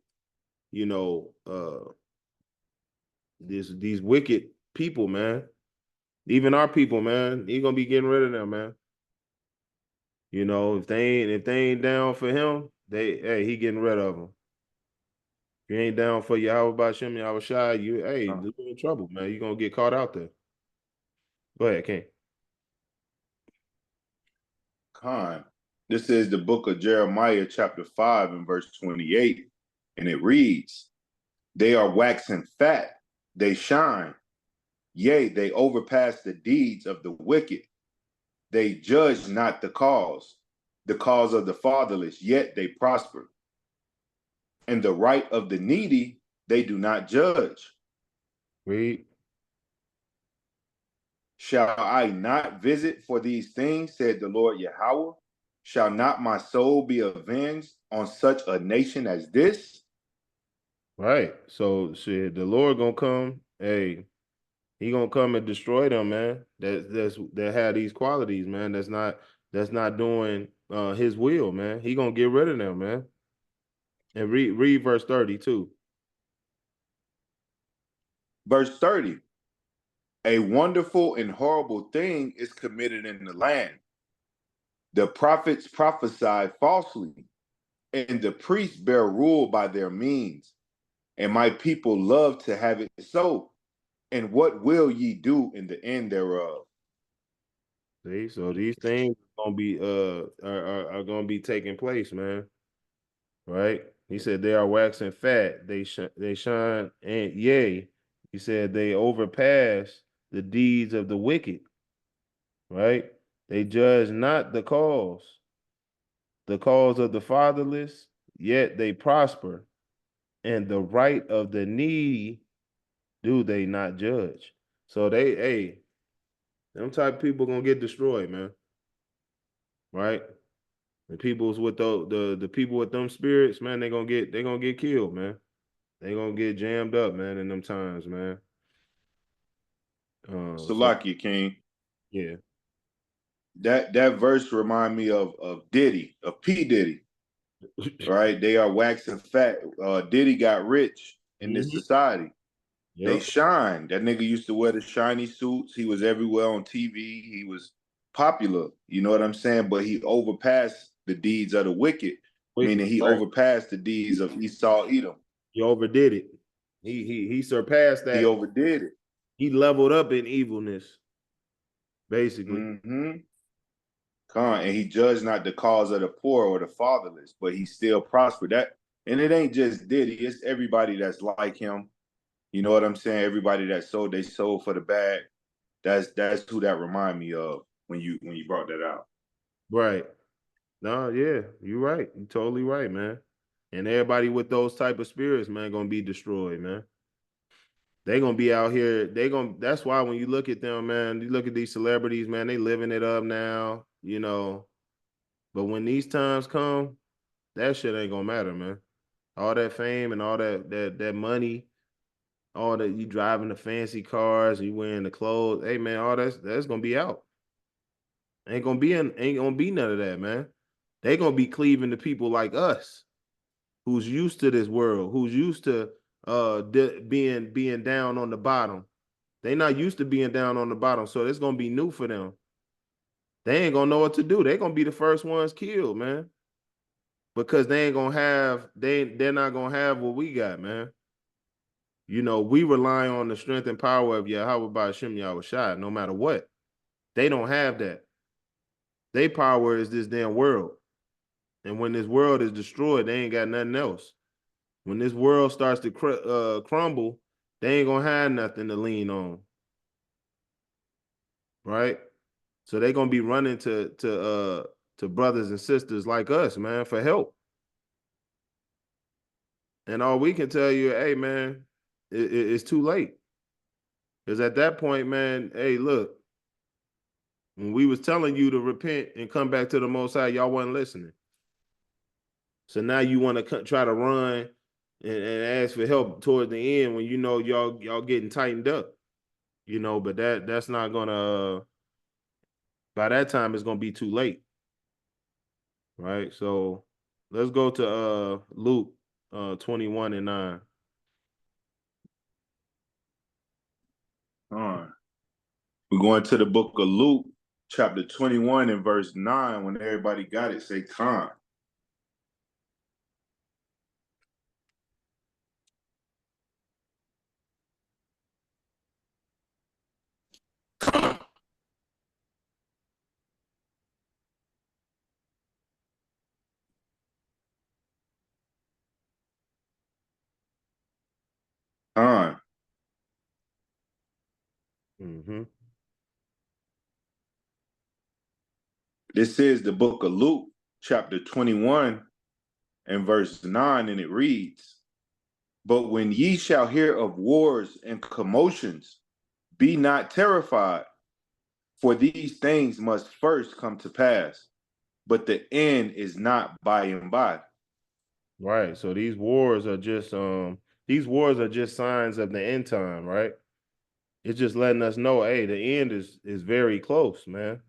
you know, these wicked people, man. Even our people, man, He's going to be getting rid of them, man. You know, if they ain't down for Him, He getting rid of them. If you ain't down for Yahweh Bashem, Yahweh Shai, you in trouble, man. You're going to get caught out there. Go ahead, King. Khan, this is the book of Jeremiah, chapter 5 and verse 28, and it reads, they are waxing fat, they shine, yea, they overpass the deeds of the wicked. They judge not the cause of the fatherless, yet they prosper. And the right of the needy, they do not judge. Read. Shall I not visit for these things, said the Lord Yahweh? Shall not my soul be avenged on such a nation as this? Right. So shit, the Lord gonna come. Hey, He gonna come and destroy them, man. That have these qualities, man. That's not doing His will, man. He gonna get rid of them, man. And read verse 32. Verse 30. A wonderful and horrible thing is committed in the land. The prophets prophesy falsely, and the priests bear rule by their means. And my people love to have it so. And what will ye do in the end thereof? See, so these things gonna be are gonna be taking place, man. Right? He said they are waxing fat. They shine, and yea, He said they overpass the deeds of the wicked. Right? They judge not the cause of the fatherless, yet they prosper, and the right of the needy do they not judge. So them type of people gonna get destroyed, man. Right? The people's with the people with them spirits, man, they gonna get killed, man. They gonna get jammed up, man, in them times, man. So Salakia, King. yeah. That verse remind me of Diddy, of P. Diddy. Right? They are waxing fat. Diddy got rich in this society. They Yep. shine. That nigga used to wear the shiny suits. He was everywhere on TV. He was popular. You know what I'm saying? But he overpassed the deeds of the wicked, meaning he Right. overpassed the deeds of Esau, Edom. He overdid it. He surpassed that. He overdid it. He leveled up in evilness. basically. Mm-hmm. And he judged not the cause of the poor or the fatherless, but he still prospered. That, and it ain't just Diddy, it's everybody that's like him. You know what I'm saying? Everybody that sold they sold for the bag. That's who that remind me of when you brought that out. Right. No, yeah, you're right. You're totally right, man. And everybody with those type of spirits, man, gonna be destroyed, man. They gonna be out here. That's why when you look at them, man, you look at these celebrities, man, they living it up now, you know. But when these times come, that shit ain't gonna matter, man. All that fame and all that money, all that you driving the fancy cars, you wearing the clothes, hey man, all that's gonna be out. Ain't gonna be none of that, man. They gonna be cleaving to people like us, who's used to this world, who's used to being down on the bottom. They not used to being down on the bottom, so it's gonna be new for them. They ain't gonna know what to do. They gonna be the first ones killed, man, because they ain't gonna have they're not gonna have what we got, man. You know, we rely on the strength and power of Yahweh by Hashem Yahweh no matter what. They don't have that. Their power is this damn world. And when this world is destroyed, they ain't got nothing else. When this world starts to crumble, they ain't gonna have nothing to lean on, right? So they gonna be running to brothers and sisters like us, man, for help. And all we can tell you, hey, man, it's too late. Because at that point, man, hey, look, when we was telling you to repent and come back to the Most High, y'all wasn't listening. So now you want to try to run and ask for help toward the end when you know y'all getting tightened up, you know. But that's not gonna. By that time, it's gonna be too late, right? So let's go to Luke 21:9. All right. We're going to the book of Luke, chapter 21 and verse 9. When everybody got it, say con. Con. Mm-hmm. This is the book of Luke, chapter 21 and verse 9, and it reads, "But when ye shall hear of wars and commotions, be not terrified, for these things must first come to pass, but the end is not by and by." Right. So these wars are just signs of the end time, right? It's just letting us know, hey, the end is very close, man.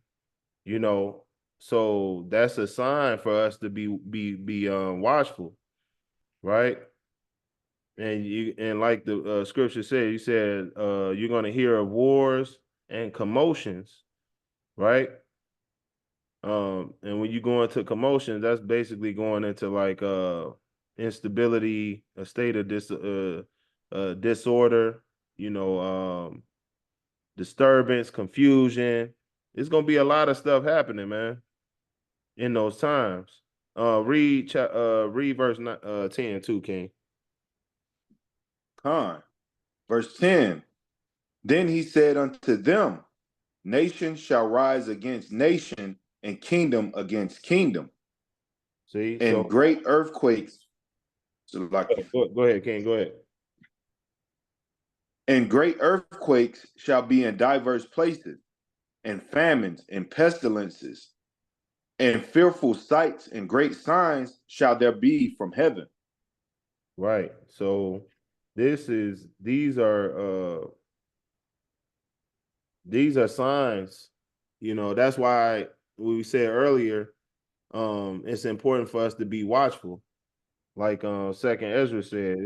You know, so that's a sign for us to be watchful, right? And like the scripture said, you said you're gonna hear of wars and commotions, right? And when you go into commotions, that's basically going into like instability, a state of disorder, you know, disturbance, confusion. It's gonna be a lot of stuff happening, man, in those times. Read verse 10 too, King. Con. Verse 10, then he said unto them, nation shall rise against nation, and kingdom against kingdom, See, and so great earthquakes, so like, go ahead, King, go ahead. and great earthquakes shall be in diverse places, and famines and pestilences, and fearful sights and great signs shall there be from heaven. Right. So these are signs, you know. That's why we said earlier, it's important for us to be watchful. Like second Ezra said,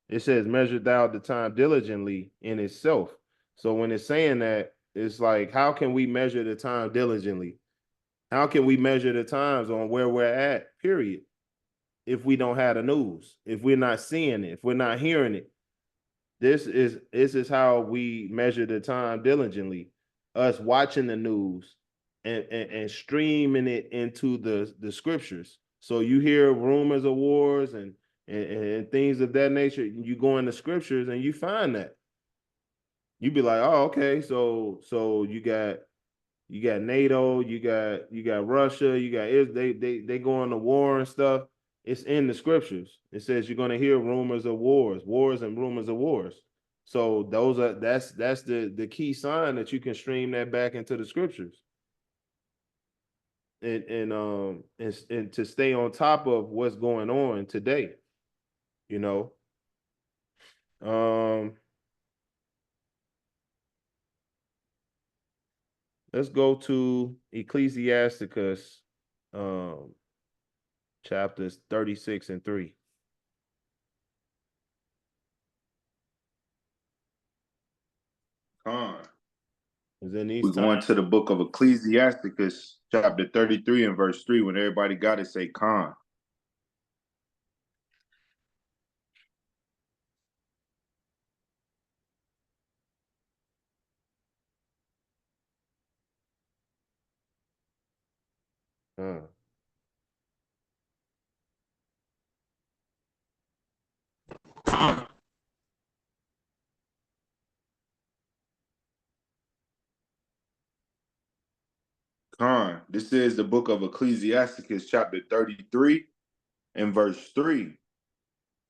it says, measure thou the time diligently in itself. So when it's saying that, it's like, how can we measure the time diligently? How can we measure the times on where we're at, period? If we don't have the news, if we're not seeing it, if we're not hearing it. This is how we measure the time diligently. us watching the news and streaming it into the scriptures. So you hear rumors of wars and things of that nature. You go in the scriptures and you find that. You be like, oh, okay, so you got NATO, you got Russia, you got they go into war and stuff. It's in the scriptures. It says you're gonna hear rumors of wars and rumors of wars. So that's the key sign that you can stream that back into the scriptures. And to stay on top of what's going on today, you know. Um let's go to Ecclesiasticus chapters 36 and 3. Con. Is in these We're times. going to the book of Ecclesiasticus, chapter 33 and verse 3. When everybody got it, say con. Uh, Con. This is the book of Ecclesiasticus, chapter 33 and verse 3.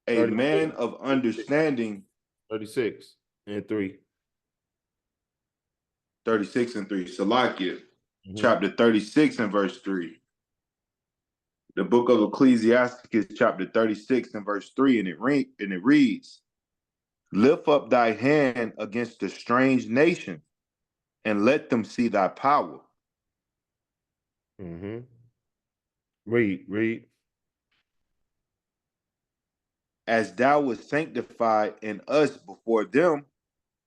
A 36, man of understanding, 36 and 3. 36 and 3. Salakia, Mhm. chapter 36 and verse 3. The book of Ecclesiasticus, chapter 36 and verse 3, and it reads, Lift up thy hand against the strange nation, and let them see thy power. Mhm. Read. As thou wast sanctified in us before them,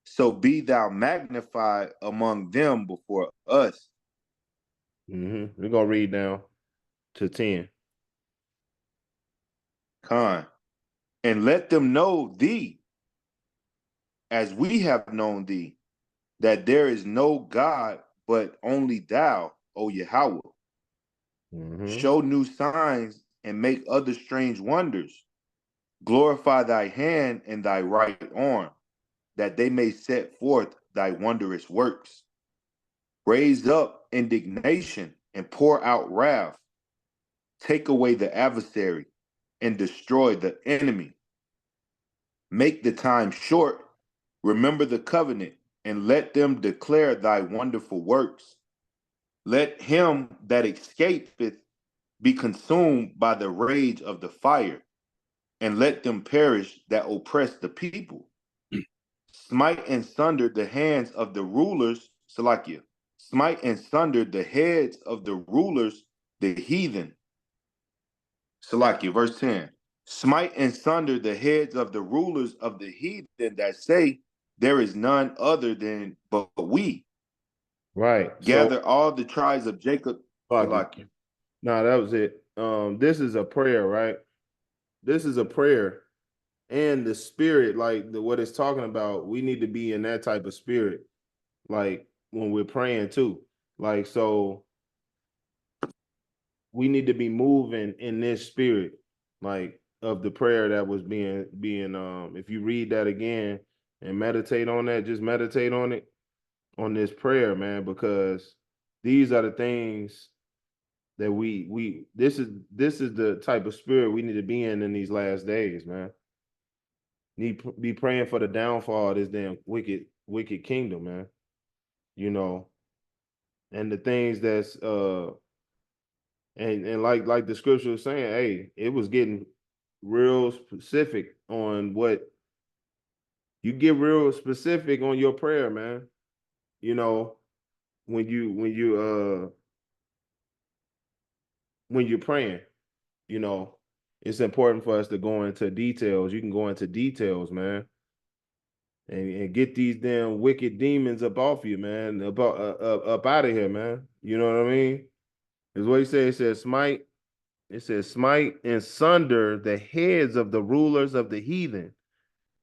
so be thou magnified among them before us. We're gonna read down to 10. Con. And let them know thee, as we have known thee, that there is no God but only thou, O Yahweh. Mhm. Show new signs and make other strange wonders. Glorify thy hand and thy right arm, that they may set forth thy wondrous works. Raise up indignation and pour out wrath. Take away the adversary and destroy the enemy. Make the time short. Remember the covenant and let them declare thy wonderful works. Let him that escapeth be consumed by the rage of the fire, and let them perish that oppress the people. Smite and sunder the hands of the rulers, Salakia. Smite and sunder the heads of the rulers, the heathen. Salakia, verse 10. Smite and sunder the heads of the rulers of the heathen that say, there is none other than but we. Right. So Gather all the tribes of Jacob. Salakia. no, that was it. This is a prayer, right? This is a prayer. And the spirit, like what it's talking about, we need to be in that type of spirit, like when we're praying too. Like, so we need to be moving in this spirit, like of the prayer that was being if you read that again and meditate on that, just meditate on it, on this prayer, man, because these are the things that we this is the type of spirit we need to be in these last days, man. Need be praying for the downfall of this damn wicked kingdom, man. You know, and the things that's and like the scripture was saying, hey, it was getting real specific on what you get real specific on your prayer, man. You know, when you're praying, you know, it's important for us to go into details. You can go into details, man, and get these damn wicked demons up off you, man, up out of here, man. You know what I mean? Is what he said. It says smite. It says smite and sunder the heads of the rulers of the heathen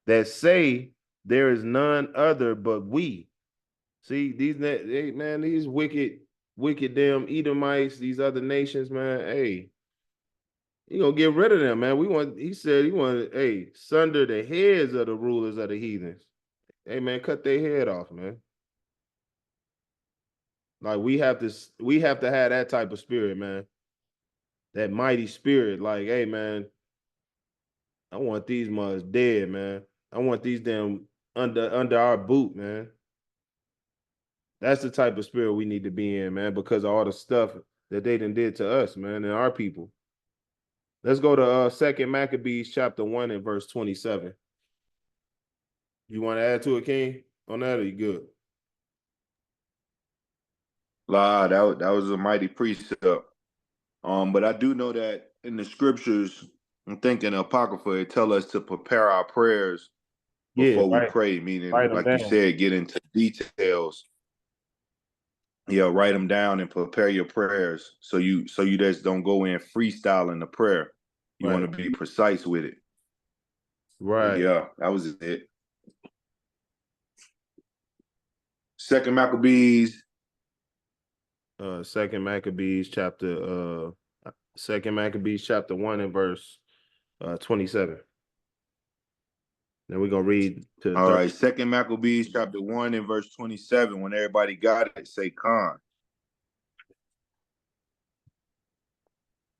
that say there is none other but we. See, these wicked damn Edomites, these other nations, man. Hey, you gonna get rid of them, man. He said he wanted, hey, sunder the heads of the rulers of the heathens. Hey, man, cut their head off, man. Like we have to have that type of spirit, man. That mighty spirit. Like, hey, man, I want these mothers dead, man. I want these damn under our boot, man. That's the type of spirit we need to be in, man, because of all the stuff that they done did to us, man, and our people. Let's go to Second Maccabees chapter 1 and verse 27. You want to add to it, King? On that, or you good? That was a mighty precept. But I do know that in the scriptures, I'm thinking Apocrypha, it tell us to prepare our prayers Yeah, before we right. pray, meaning, Write them like you down. said, get into details. Yeah, write them down and prepare your prayers so you just don't go in freestyling the prayer. You want Right. to be precise with it. But Right. yeah, that was it. Second Maccabees. Second Maccabees chapter 1 and verse 27. Then we're gonna read to All 30. right, Second Maccabees chapter 1 and verse 27. When everybody got it, say con.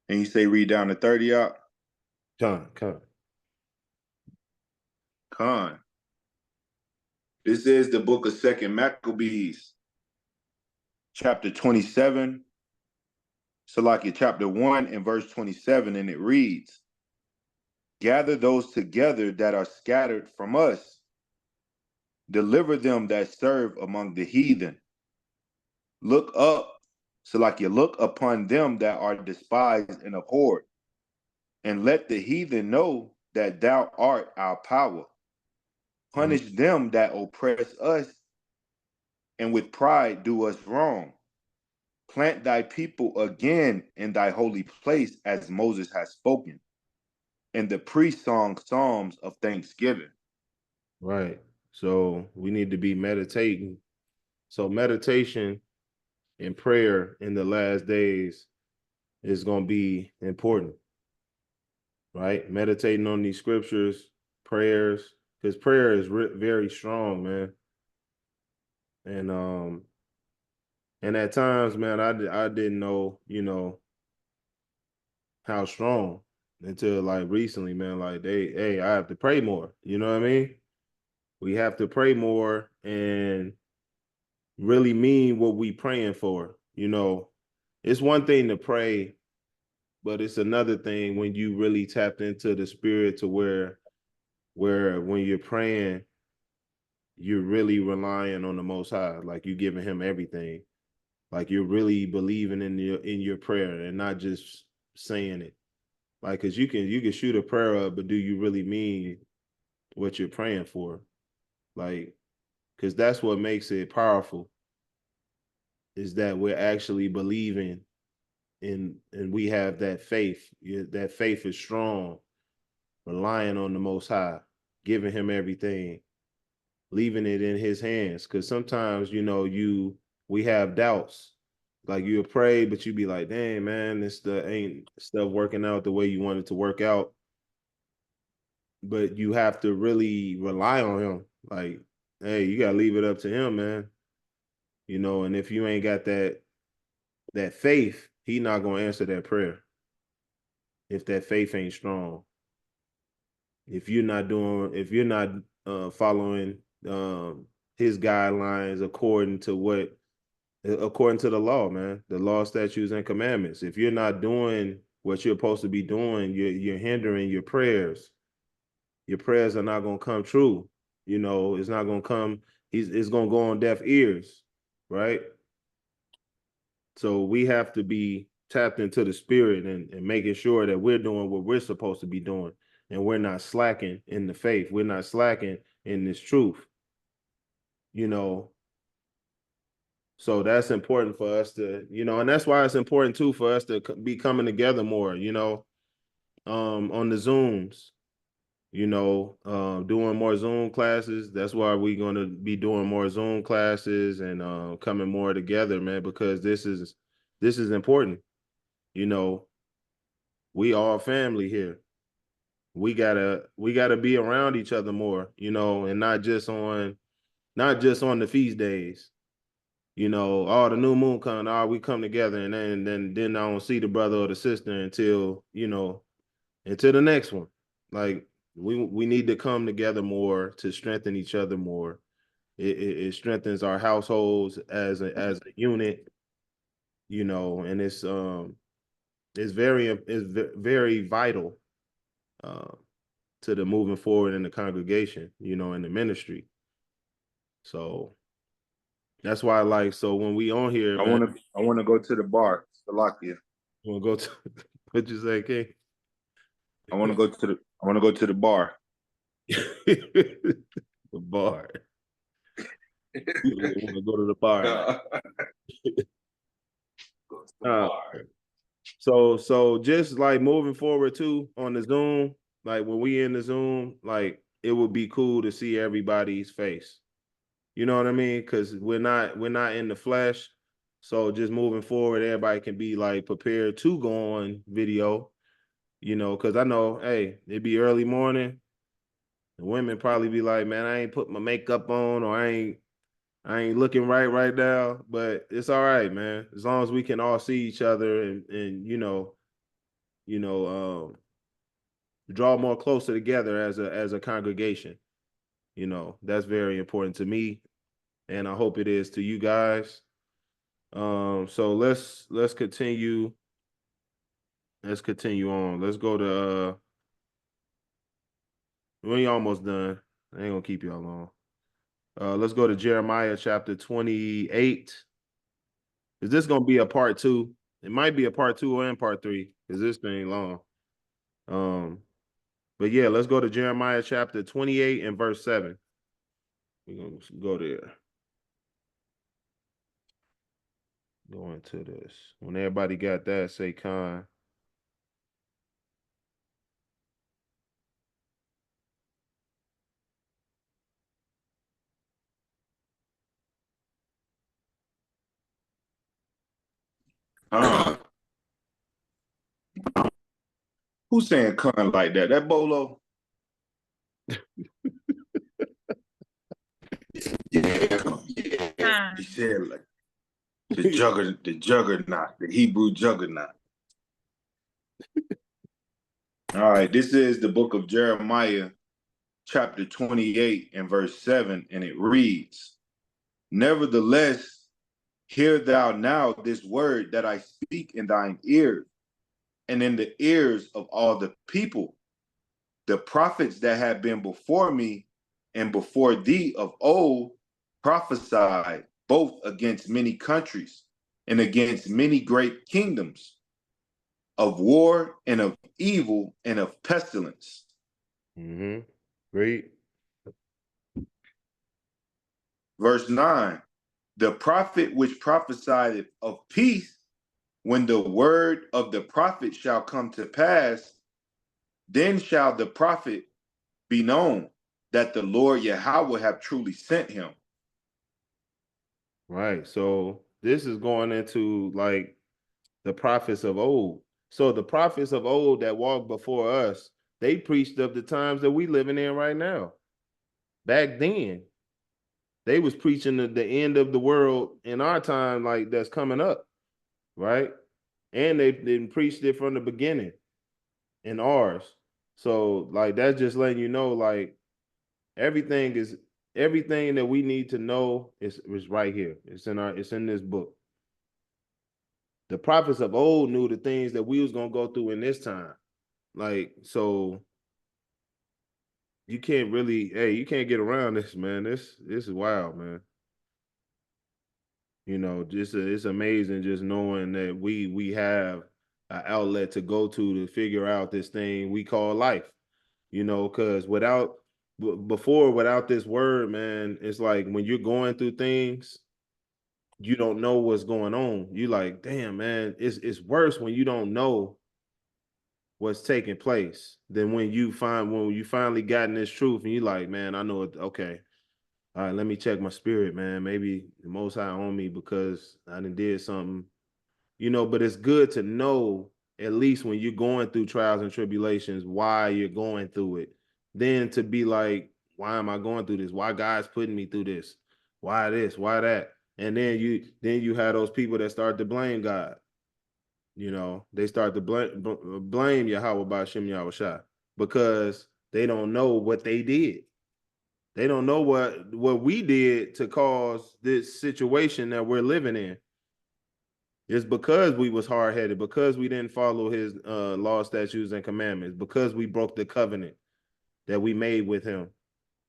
And you say read down to 30 out. Come. Con. This is the book of Second Maccabees, chapter 27. Salakia, chapter 1 and verse 27, and it reads, gather those together that are scattered from us. Deliver them that serve among the heathen. Look up, Salakia, look upon them that are despised and abhorred, and let the heathen know that thou art our power. Punish them that oppress us, and with pride do us wrong. Plant thy people again in thy holy place, as Moses has spoken. And the priest song psalms of thanksgiving. Right. So we need to be meditating. So meditation and prayer in the last days is going to be important, right? Meditating on these scriptures, prayers, because prayer is very strong, man. And at times, man, I didn't know, how strong until like recently, man. Like hey, I have to pray more. You know what I mean? We have to pray more and really mean what we praying for. It's one thing to pray, but it's another thing when you really tapped into the spirit to where when you're praying, you're really relying on the Most High, like you giving Him everything, like you're really believing in your prayer and not just saying it. Like, cause you can shoot a prayer up, but do you really mean what you're praying for? Like, cause that's what makes it powerful, is that we're actually believing and we have that faith. That faith is strong, relying on the Most High, giving Him everything, leaving it in His hands. Because sometimes, we have doubts. Like you pray, but you be like, "Dang, man, this stuff ain't stuff working out the way you want it to work out." But you have to really rely on Him. Like, hey, you gotta leave it up to Him, man. And if you ain't got that faith, He not gonna answer that prayer if that faith ain't strong. If you're not following His guidelines according to the law, man, the law, statutes, and commandments. If you're not doing what you're supposed to be doing, you're hindering your prayers. Your prayers are not gonna come true. It's not gonna come. It's gonna go on deaf ears, right? So we have to be tapped into the spirit and making sure that we're doing what we're supposed to be doing, and we're not slacking in the faith. We're not slacking in this truth. You know, so that's important for us to, and that's why it's important too for us to be coming together more. On the Zooms, doing more Zoom classes. That's why we're going to be doing more Zoom classes and coming more together, man, because this is important. We all family here. We gotta be around each other more, and not just on the feast days. All the new moon come, we come together, and then I don't see the brother or the sister until the next one. Like we need to come together more to strengthen each other more. It strengthens our households as a unit, and it's very vital uh, to the moving forward in the congregation, in the ministry. So that's why so when we on here, I man, want to go to the bar, Salakia. we'll go to what you say, King? I want to go to the bar. The bar. You want to go to the bar. Uh, so just like moving forward too on the Zoom, like when we in the Zoom, like it would be cool to see everybody's face. You know what I mean? Because we're not in the flesh. So just moving forward, everybody can be like prepared to go on video, because I know, hey, it'd be early morning. The women probably be like, man, I ain't put my makeup on, or I ain't looking right now, but it's all right, man. As long as we can all see each other and you know, draw more closer together as a congregation. That's very important to me, and I hope it is to you guys. So let's continue. Let's continue on. Let's go to we almost done. I ain't gonna keep y'all long. Let's go to Jeremiah chapter 28. Is this gonna be a part two? It might be a part two and part three, because this thing long. But yeah, let's go to Jeremiah chapter 28 and verse 7. We're gonna go there. Go into this. When everybody got that, say con. Who's saying "con" like that? That Bolo? Yeah. He said like the juggernaut, the Hebrew juggernaut. All right, this is the book of Jeremiah, chapter 28 and verse 7, and it reads, "Nevertheless, hear thou now this word that I speak in thine ears, and in the ears of all the people. The prophets that have been before me and before thee of old prophesied both against many countries and against many great kingdoms, of war and of evil and of pestilence." Great. Verse 9, "The prophet which prophesied of peace, when the word of the prophet shall come to pass, then shall the prophet be known that the Lord Yahweh have truly sent him." Right. So this is going into like the prophets of old. So the prophets of old that walked before us, they preached of the times that we living in right now. Back then, they was preaching the end of the world in our time, like that's coming up, right? And they preached it from the beginning in ours. So like that's just letting you know, like everything that we need to know is right here. It's in this book. The prophets of old knew the things that we was gonna go through in this time. Like, so you can't get around this, man. This is wild, man. Just it's amazing just knowing that we have an outlet to go to figure out this thing we call life. Because without this word, man, it's like when you're going through things, you don't know what's going on. You like, damn, man, it's worse when you don't know what's taking place than when you finally gotten this truth and you like, man, I know it. Okay, all right, let me check my spirit, man. Maybe the Most High on me because I done did something, but it's good to know, at least when you're going through trials and tribulations, why you're going through it. Then to be like, why am I going through this? Why God's putting me through this? Why this? Why that? And then you have those people that start to blame God. They start to blame Yahweh by Shem Yahushua because they don't know what they did. They don't know what we did to cause this situation that we're living in. It's because we was hard-headed, because we didn't follow his law, statutes, and commandments, because we broke the covenant that we made with him.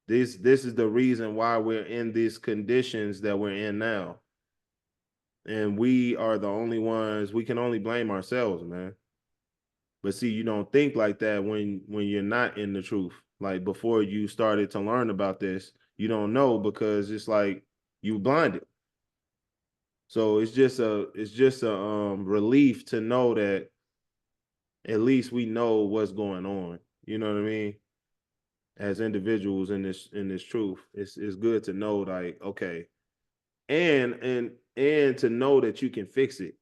This is the reason why we're in these conditions that we're in now. And we are the only ones, we can only blame ourselves, man. But see, you don't think like that when you're not in the truth. Like before you started to learn about this, you don't know because it's like you blinded. So it's just a relief to know that at least we know what's going on. You know what I mean? As individuals in this truth, it's good to know, like, okay, and to know that you can fix it.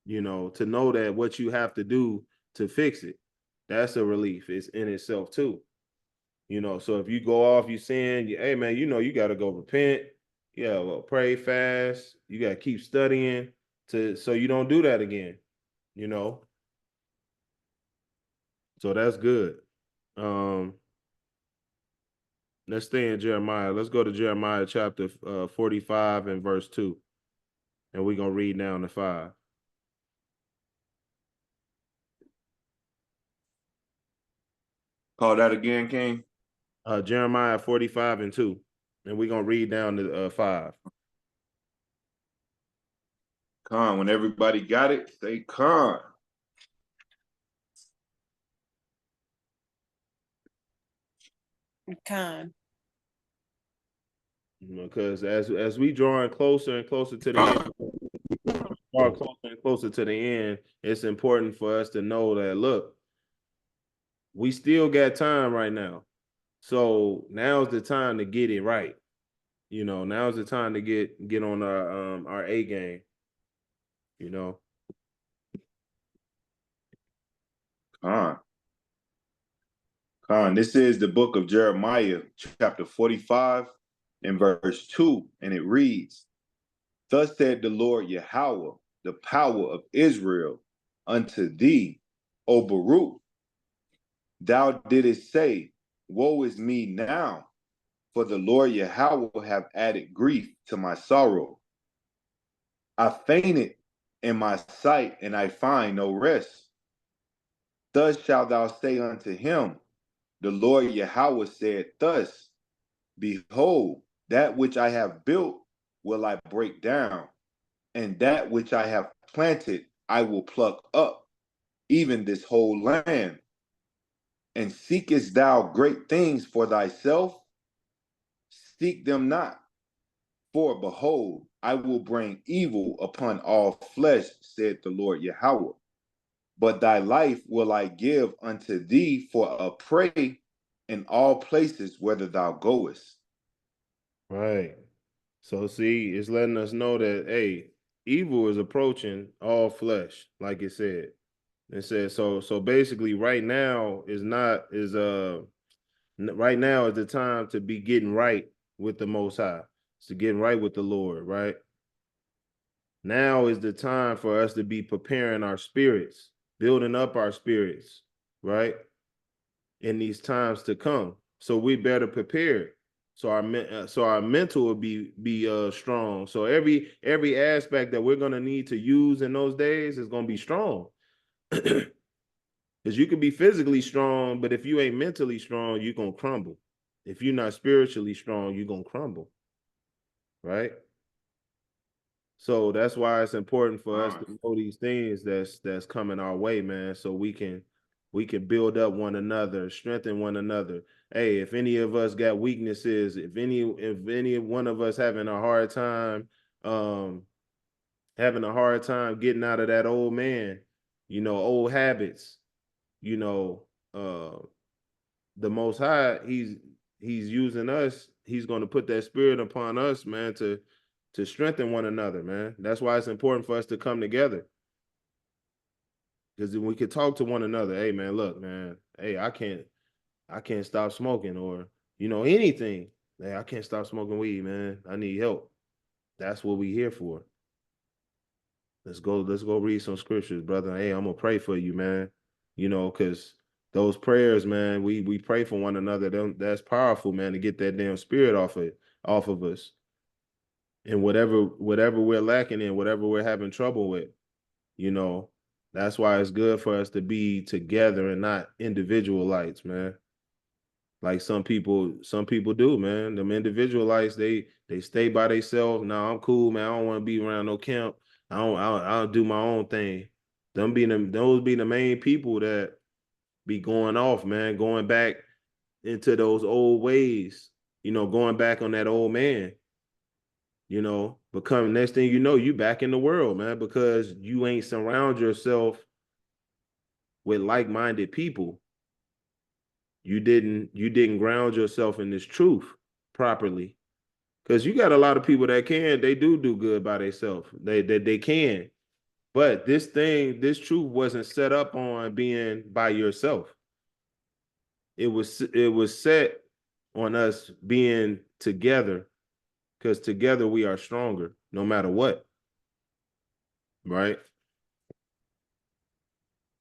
To know that what you have to do to fix it, that's a relief. It's in itself too. So if you go off, you sin, hey man, you got to go repent. Yeah, well, pray, fast. You got to keep studying so you don't do that again. So that's good. Let's stay in Jeremiah. Let's go to Jeremiah chapter 45 and verse 2. And we're going to read down to 5. Call that again, King. Jeremiah 45 and 2. And we're going to read down to 5. Con, when everybody got it, say con. Con. Because as we drawing closer and closer to the end, draw closer and closer to the end, it's important for us to know that, look, we still got time right now. So now's the time to get it right. Now's the time to get on our A game. Con, this is the book of Jeremiah, chapter 45 and verse 2, and it reads, Thus said the Lord Yahweh, the power of Israel, unto thee, O Baruch. Thou didst say, Woe is me now, for the Lord Yahweh have added grief to my sorrow. I fainted in my sight, and I find no rest. Thus shalt thou say unto him, The Lord Yahweh said thus, Behold, that which I have built will I break down, and that which I have planted I will pluck up, even this whole land. And seekest thou great things for thyself? Seek them not. For behold, I will bring evil upon all flesh, said the Lord Yahweh. But thy life will I give unto thee for a prey in all places whither thou goest. Right. So see, it's letting us know that, hey, evil is approaching all flesh, like it said. It says so basically right now is right now is the time to be getting right with the Most High. It's to getting right with the Lord, right? Now is the time for us to be preparing our spirits, building up our spirits, right? In these times to come. So we better prepare. So our mental will be strong. So every aspect that we're gonna need to use in those days is gonna be strong. Because you can be physically strong, but if you ain't mentally strong, you're gonna crumble. If you're not spiritually strong, you're gonna crumble. Right? So that's why it's important for us to know these things that's coming our way, man. So we can build up one another, strengthen one another. Hey, if any of us got weaknesses, if any one of us having a hard time getting out of that old man, old habits, you know, the Most High, he's using us. He's going to put that spirit upon us, man, to strengthen one another, man. That's why it's important for us to come together. Because we could talk to one another. Hey, man, look, man. Hey, I can't stop smoking, or anything. Hey, I can't stop smoking weed, man. I need help. That's what we here for. Let's go read some scriptures, brother. Hey, I'm gonna pray for you, man. Because those prayers, man, we pray for one another. That's powerful, man, to get that damn spirit off of us. And whatever we're lacking in, whatever we're having trouble with, you know, that's why it's good for us to be together and not individualites, man. Like some people do, man. Them individualites, they stay by themselves. No, I'm cool, man. I don't want to be around no camp. I'll do my own thing. Those be the main people that be going off, man, going back into those old ways, going back on that old man, becoming next thing you know, you back in the world, man, because you ain't surround yourself with like-minded people. You didn't ground yourself in this truth properly. Because you got a lot of people that they do good by themselves. They can. But this truth wasn't set up on being by yourself. It was set on us being together, because together we are stronger no matter what. Right?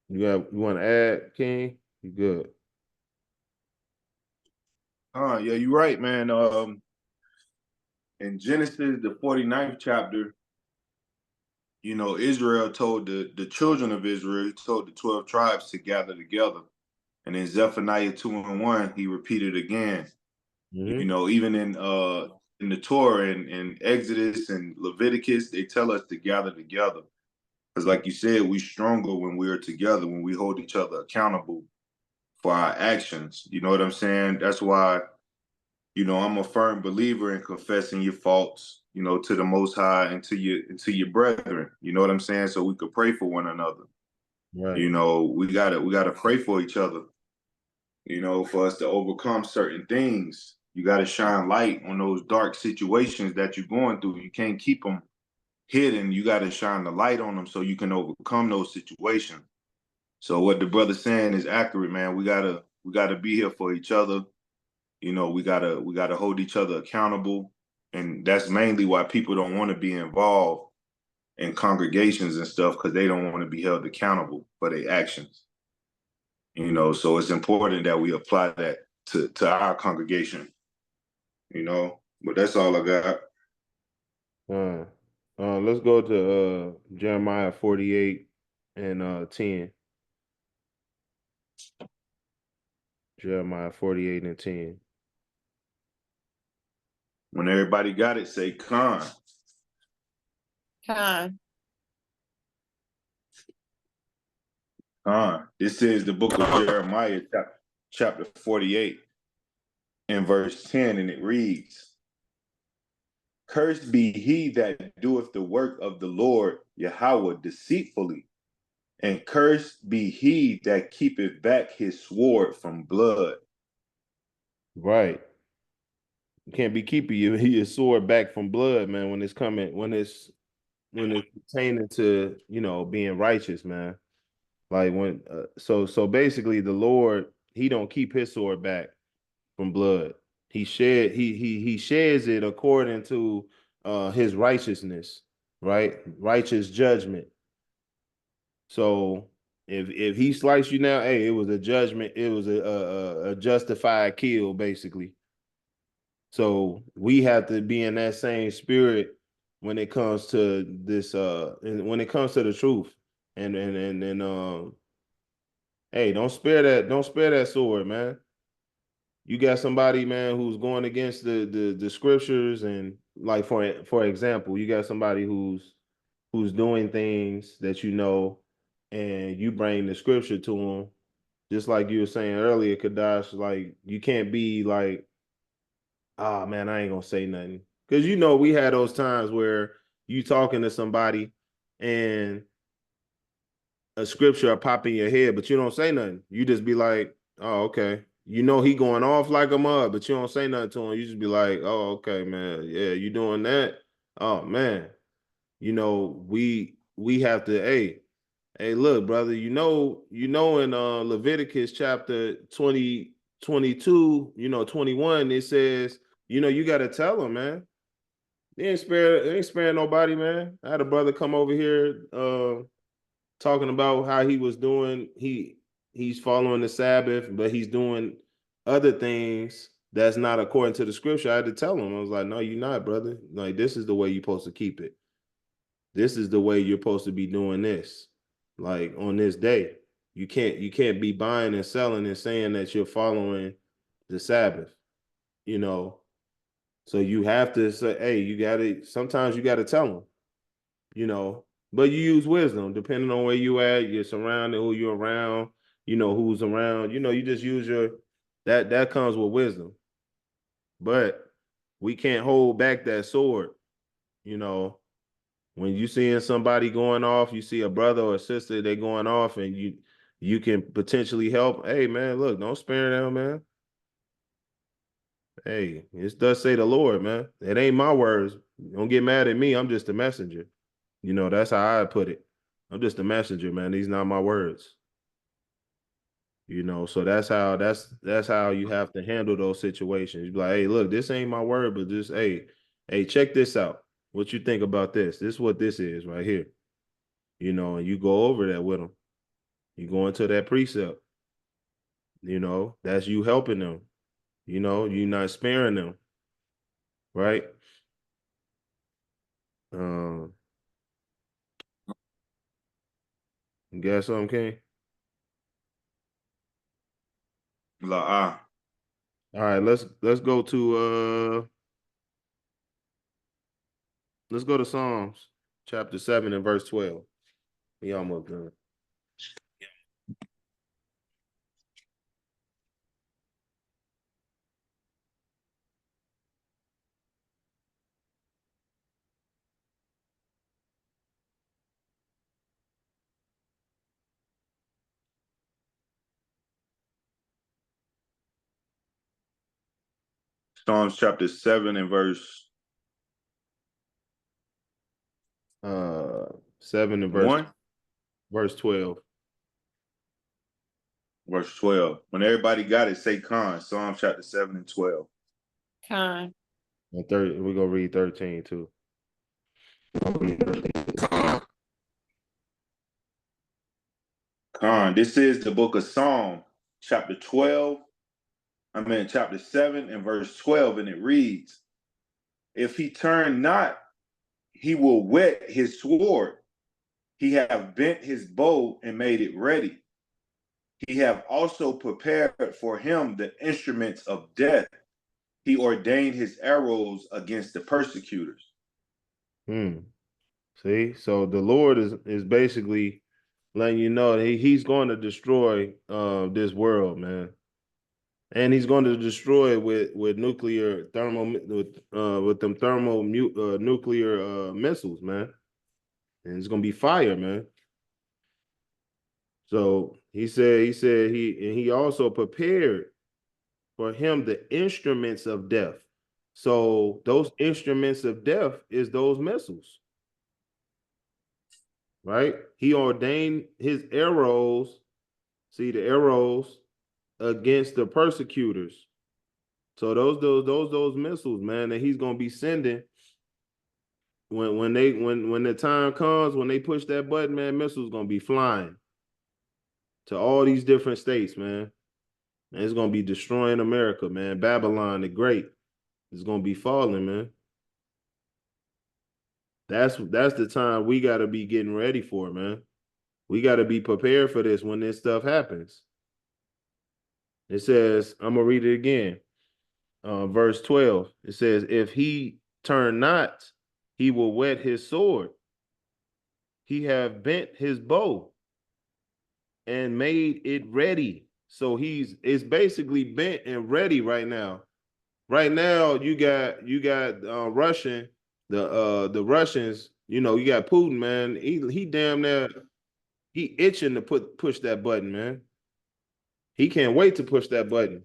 You want to add, King? You good. Yeah, you're right, man. In Genesis, the 49th chapter, Israel told the children of Israel, he told the 12 tribes to gather together. And in Zephaniah 2:1, he repeated again. Even in the Torah and Exodus and Leviticus, they tell us to gather together. Because like you said, we stronger when we are together, when we hold each other accountable for our actions. You know what I'm saying? That's why, I'm a firm believer in confessing your faults, to the Most High and to your brethren. You know what I'm saying? So we could pray for one another. Right. We gotta pray for each other. For us to overcome certain things. You got to shine light on those dark situations that you're going through. You can't keep them hidden. You got to shine the light on them so you can overcome those situations. So what the brother's saying is accurate, man. We gotta be here for each other. We gotta hold each other accountable. And that's mainly why people don't want to be involved in congregations and stuff, because they don't want to be held accountable for their actions. So it's important that we apply that to our congregation, but that's all I got. Let's go to Jeremiah 48 and 10. Jeremiah 48 and 10. When everybody got it, say con. Con. This is the book of Jeremiah, chapter 48 and verse 10, and it reads, "Cursed be he that doeth the work of the Lord Yahweh deceitfully, and cursed be he that keepeth back his sword from blood." Right. You can't be keeping your sword back from blood, man, when it's pertaining to, being righteous, man. Like when so basically the Lord, he don't keep his sword back from blood. He shares it according to his righteousness, right? Righteous judgment. So if he sliced you now, hey, it was a judgment, it was a justified kill, basically. So we have to be in that same spirit when it comes to this and when it comes to the truth. And hey, don't spare that sword, man. You got somebody, man, who's going against the scriptures, and like for example, you got somebody who's doing things that and you bring the scripture to them, just like you were saying earlier, Kadash. Like you can't be like, ah, man, I ain't gonna say nothing, because we had those times where you talking to somebody and a scripture pop in your head, but you don't say nothing. You just be like, oh, okay. You know he going off like a mud, but you don't say nothing to him. You just be like, oh, okay, man. Yeah, you doing that? Oh man. You know, we have to, hey, look, brother, in Leviticus chapter 20, 22, 21, it says, you gotta tell them, man. They ain't sparing nobody, man. I had a brother come over here talking about how he was doing, he's following the Sabbath, but he's doing other things that's not according to the scripture. I had to tell him. I was like, no, you're not, brother. Like, this is the way you're supposed to keep it. This is the way you're supposed to be doing this. Like on this day. You can't be buying and selling and saying that you're following the Sabbath, you know. So you have to say, hey, sometimes you gotta tell them, but you use wisdom depending on where you at, you're surrounded, who you're around, who's around, you just use that comes with wisdom. But we can't hold back that sword, you know. When you seeing somebody going off, you see a brother or a sister, they going off, and you can potentially help. Hey man, look, don't spare them, man. Hey, it does say the Lord, man. It ain't my words. Don't get mad at me. I'm just a messenger. That's how I put it. I'm just a messenger, man. These not my words. So that's how you have to handle those situations. You be like, hey, look, this ain't my word, but just hey, check this out. What you think about this? This is what this is right here. And you go over that with them. You go into that precept. That's you helping them. You not sparing them, right? You got something, King? La All right, let's go to Psalms chapter 7 and verse 12. We almost done. Psalms chapter 7 and verse 7 and 1, verse 12. verse 12. When everybody got it, say Con. Psalms chapter 7 and 12. Con. And we're gonna read 13 too. Con. This is the book of Psalm, chapter 7 and verse 12, and it reads, if he turn not, he will whet his sword. He have bent his bow and made it ready. He have also prepared for him the instruments of death. He ordained his arrows against the persecutors. See, so the Lord is basically letting you know that he's going to destroy this world, man. And he's going to destroy it with nuclear with them nuclear missiles, man. And it's gonna be fire, man. So he also prepared for him the instruments of death. So those instruments of death is those missiles, right? He ordained his arrows, see the arrows against the persecutors. So those missiles, man, that he's gonna be sending when the time comes, when they push that button, man, missiles gonna be flying to all these different states, man. And it's gonna be destroying America, man. Babylon the Great is gonna be falling, man. That's the time we gotta be getting ready for, man. We gotta be prepared for this when this stuff happens. It says, I'm gonna read it again. Verse 12. It says, if he turn not, he will whet his sword. He have bent his bow and made it ready. So it's basically bent and ready right now. Right now, you got the Russians. You got Putin, man. He damn near He itching to push that button, man. He can't wait to push that button,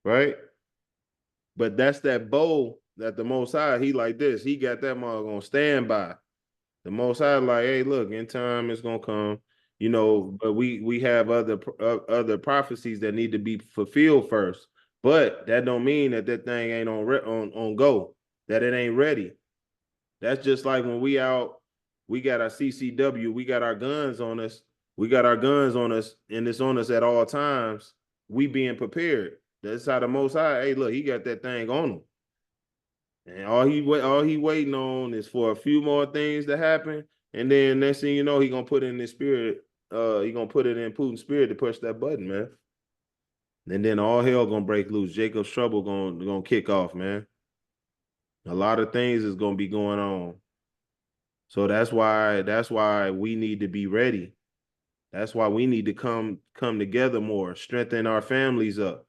right? But that's that bow that the Most High, he like this. He got that mother on standby. The Most High like, hey, look, in time it's gonna come, you know. But we have other prophecies that need to be fulfilled first. But that don't mean that thing ain't on go. That it ain't ready. That's just like when we out, we got our CCW, we got our guns on us, and it's on us at all times. We being prepared. That's how the Most High. Hey, look, he got that thing on him, and all he waiting on is for a few more things to happen, and then next thing you know, he gonna put it in his spirit. He gonna put it in Putin's spirit to push that button, man. And then all hell gonna break loose. Jacob's trouble gonna kick off, man. A lot of things is gonna be going on. So that's why we need to be ready. That's why we need to come together more, strengthen our families up.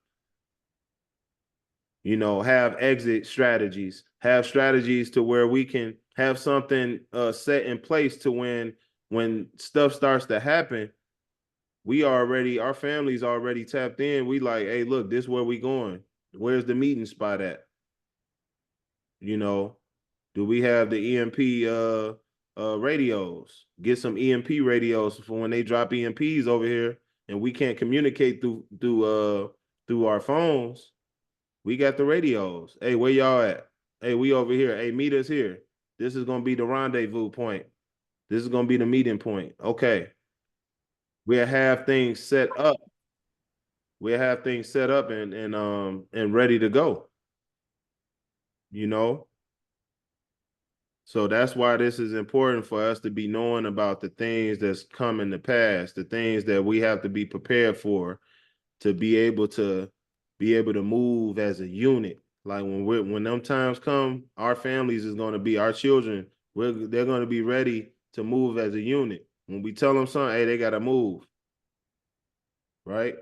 You know, have exit strategies, have strategies to where we can have something set in place to when stuff starts to happen, our families already tapped in. We like, hey, look, this is where we going. Where's the meeting spot at? You know, do we have the EMP radios? Get some EMP radios for when they drop EMPs over here and we can't communicate through our phones. We got the radios. Hey, where y'all at? Hey, we over here. Hey, meet us here. This is gonna be the rendezvous point. This is gonna be the meeting point. Okay. We'll have things set up. We'll have things set up and ready to go. You know, so that's why this is important for us to be knowing about the things that's coming to pass, the things that we have to be prepared for, to be able to move as a unit. Like when them times come, our families is going to be our children. They're going to be ready to move as a unit. When we tell them something, hey, they got to move, right?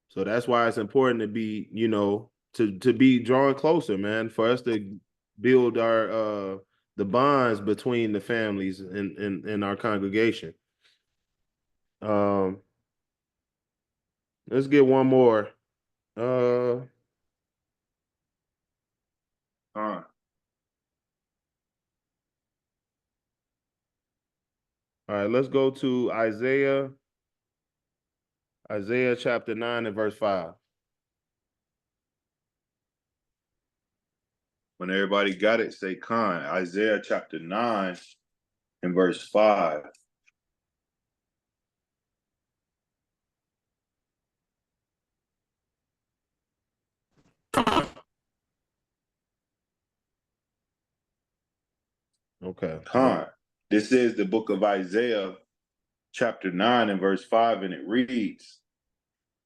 So that's why it's important to be, you know, to be drawing closer, man, for us to build our the bonds between the families in our congregation. Let's get one more. Uh Con. all right, let's go to Isaiah chapter 9 and verse 5. When everybody got it, say con. Isaiah chapter 9 and verse 5. Okay. Con. This is the book of Isaiah chapter 9 and verse 5, and it reads,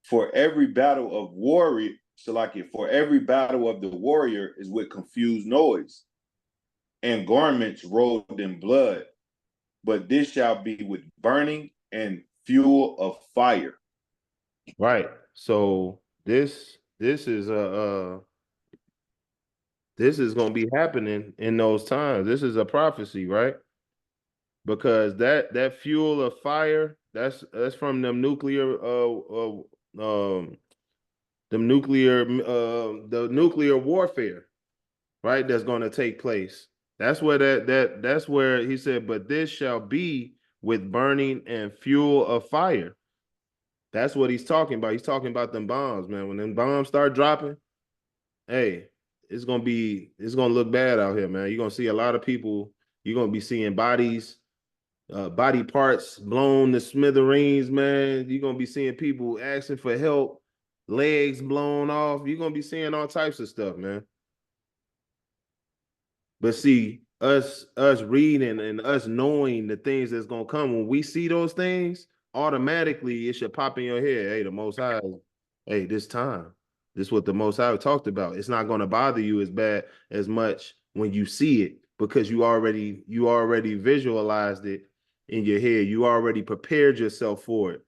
For every battle of warrior, for every battle of the warrior is with confused noise, and garments rolled in blood, but this shall be with burning and fuel of fire. Right. So this is this is going to be happening in those times. This is a prophecy, right? Because that fuel of fire, that's from them nuclear the nuclear warfare, right? That's going to take place. That's where that's where he said, but this shall be with burning and fuel of fire. That's what he's talking about. He's talking about them bombs, man. When them bombs start dropping, hey, it's gonna look bad out here, man. You're gonna see a lot of people. You're gonna be seeing body parts blown to smithereens, man. You're gonna be seeing people asking for help, legs blown off. You're gonna be seeing all types of stuff, man. But see, us reading and us knowing the things that's gonna come, when we see those things, automatically it should pop in your head. Hey, the Most High, hey, this time, this is what the Most High talked about. It's not gonna bother you as much when you see it because you already visualized it in your head. You already prepared yourself for it.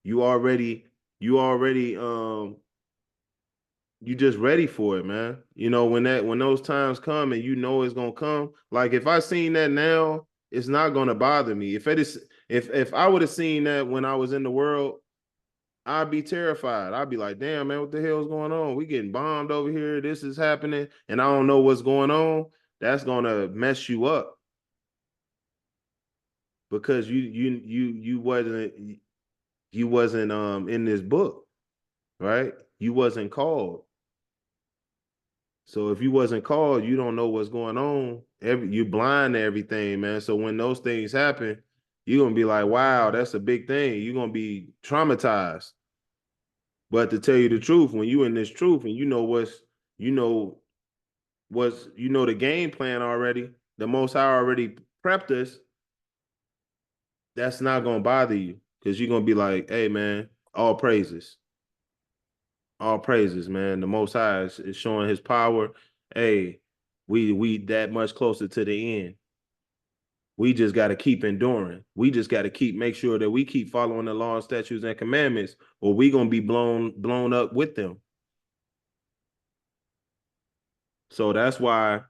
You already you just ready for it, man. You know, when those times come and you know it's gonna come. Like if I seen that now, it's not gonna bother me. If I would have seen that when I was in the world, I'd be terrified. I'd be like, damn, man, what the hell is going on? We getting bombed over here. This is happening, and I don't know what's going on. That's gonna mess you up because you wasn't in this book, right? You wasn't called. So if you wasn't called, you don't know what's going on. You blind to everything, man. So when those things happen, you're gonna be like, wow, that's a big thing. You're gonna be traumatized. But to tell you the truth, when you in this truth and you know the game plan already, the Most High already prepped us, that's not gonna bother you because you're gonna be like, hey man, all praises. All praises, man. The Most High is showing his power. Hey, we that much closer to the end. We just got to keep enduring. We just got to make sure that we keep following the law, statutes, and commandments, or we gonna be blown up with them. So that's why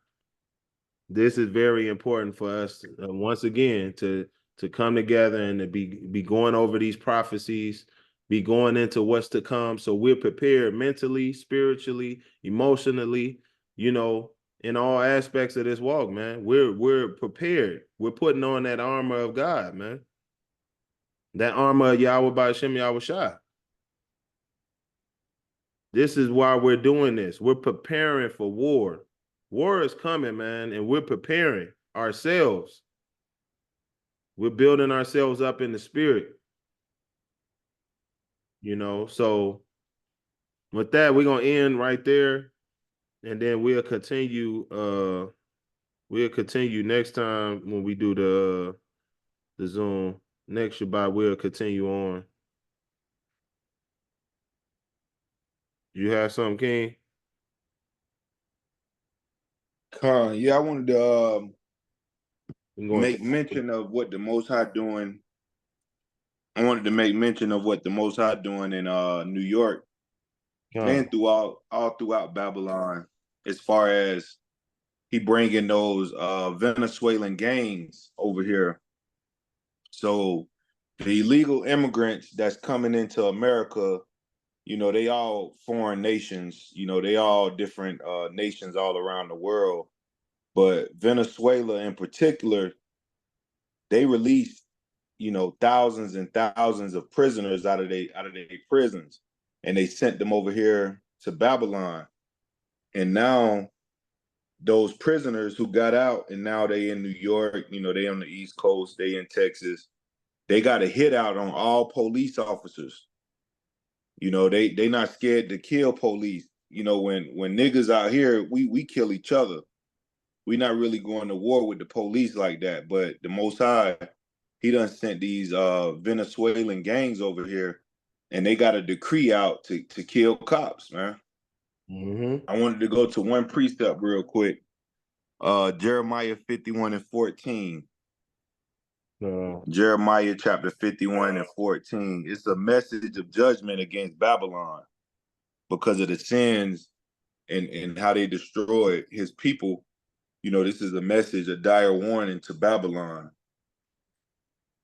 this is very important for us once again to come together and to be going over these prophecies, be going into what's to come, so we're prepared mentally, spiritually, emotionally, in all aspects of this walk, man. We're prepared. We're putting on that armor of God, man. That armor of Yahweh by Hashem Yahweh Shai. This is why we're doing this. We're preparing for war. War is coming, man, and we're preparing ourselves. We're building ourselves up in the spirit. So with that, we're gonna end right there, and then we'll continue next time when we do the Zoom. Next Shabbat, we'll continue on. You have something, King? Yeah, I wanted to make mention of what the Most High doing. I wanted to make mention of what the Most High doing in New York and all throughout Babylon, as far as he bringing those Venezuelan gangs over here. So the illegal immigrants that's coming into America, they all foreign nations, they all different nations all around the world. But Venezuela in particular, they released, thousands and thousands of prisoners out of their prisons, and they sent them over here to Babylon. And now those prisoners who got out and now they in New York, they on the East Coast, they in Texas, they got a hit out on all police officers. They not scared to kill police. When niggas out here, we kill each other. We not really going to war with the police like that. But the Most High, he done sent these Venezuelan gangs over here, and they got a decree out to kill cops, man. Mm-hmm. I wanted to go to one precept real quick. Jeremiah 51 and 14. Jeremiah chapter 51 and 14. It's a message of judgment against Babylon because of the sins and how they destroyed his people. This is a message, a dire warning to Babylon.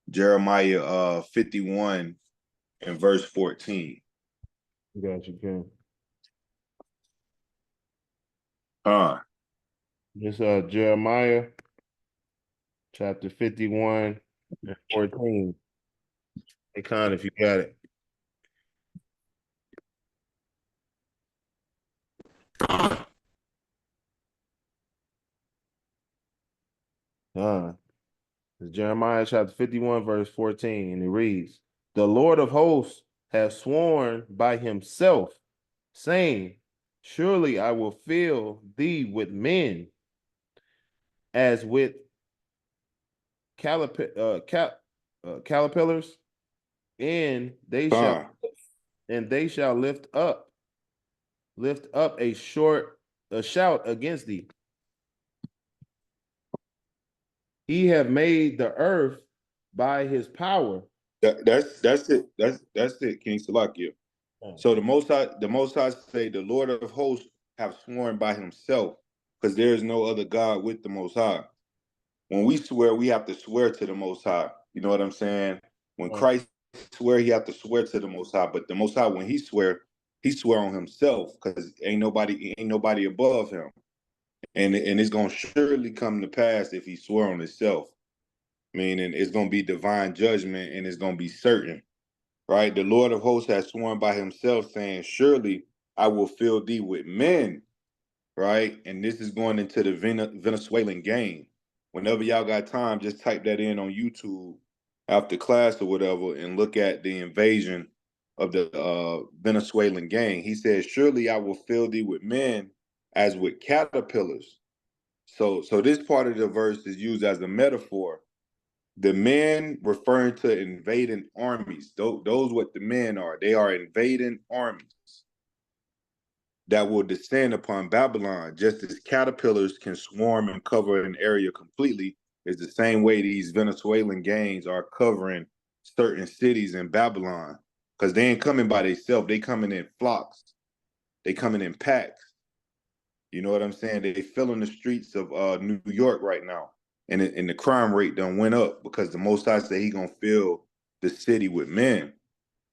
Jeremiah 51 and verse 14. Got you, King. This Jeremiah chapter 51 and 14. Hey, Con, if you got it. It's Jeremiah chapter 51, verse 14, and it reads, the Lord of hosts has sworn by himself, saying, surely I will fill thee with men as with caterpillars, and they shall lift up a shout against thee. He have made the earth by his power. That's it. That's it, King Salakia. So the Most High say the Lord of hosts have sworn by himself, because there is no other God with the Most High. when we swear, we have to swear to the Most High. You know what I'm saying? When Right. Christ swear, he have to swear to the Most High. But the Most High, when he swear on himself, because ain't nobody above him. And it's gonna surely come to pass if he swear on himself. Meaning it's gonna be divine judgment and it's gonna be certain. Right? The Lord of hosts has sworn by himself, saying, surely I will fill thee with men, right? And this is going into the Venezuelan game. Whenever y'all got time, just type that in on YouTube after class or whatever and look at the invasion of the Venezuelan gang. He says, surely I will fill thee with men as with caterpillars. So this part of the verse is used as a metaphor. The men referring to invading armies. Those what the men are. They are invading armies that will descend upon Babylon, just as caterpillars can swarm and cover an area completely, is the same way these Venezuelan gangs are covering certain cities in Babylon. Because they ain't coming by themselves, they coming in flocks, they coming in packs. You know what I'm saying? They filling the streets of New York right now. And the crime rate done went up because the Most High say he gonna fill the city with men.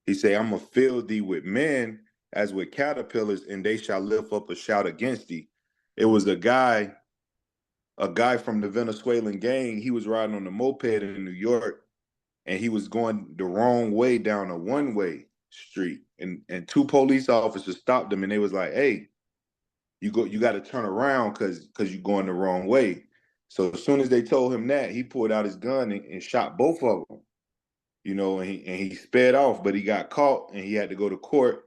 He say, I'm gonna fill thee with men as with caterpillars, and they shall lift up a shout against thee. It was a guy from the Venezuelan gang. He was riding on the moped in New York, and he was going the wrong way down a one-way street. And two police officers stopped him, and they was like, hey, you got to turn around because you're going the wrong way. So as soon as they told him that, he pulled out his gun and shot both of them. You know, and he sped off, but he got caught and he had to go to court.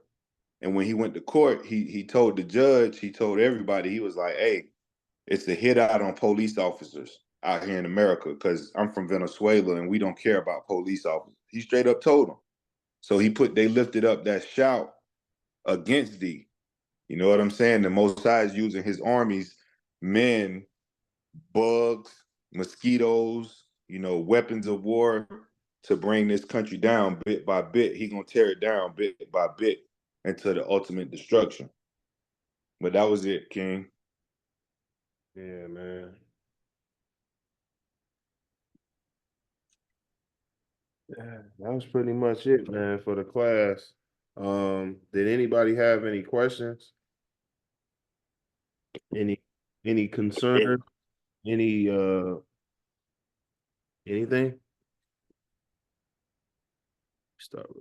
And when he went to court, he told the judge, he told everybody, he was like, hey, it's a hit out on police officers out here in America because I'm from Venezuela and we don't care about police officers. He straight up told them. So they lifted up that shout against thee. You know what I'm saying? The Most High is using his armies, men, bugs, mosquitoes, weapons of war to bring this country down bit by bit. He gonna tear it down bit by bit into the ultimate destruction. But that was it, King. Yeah, man. Yeah, that was pretty much it, man, for the class. Did anybody have any questions? Any concern? Any anything? Start.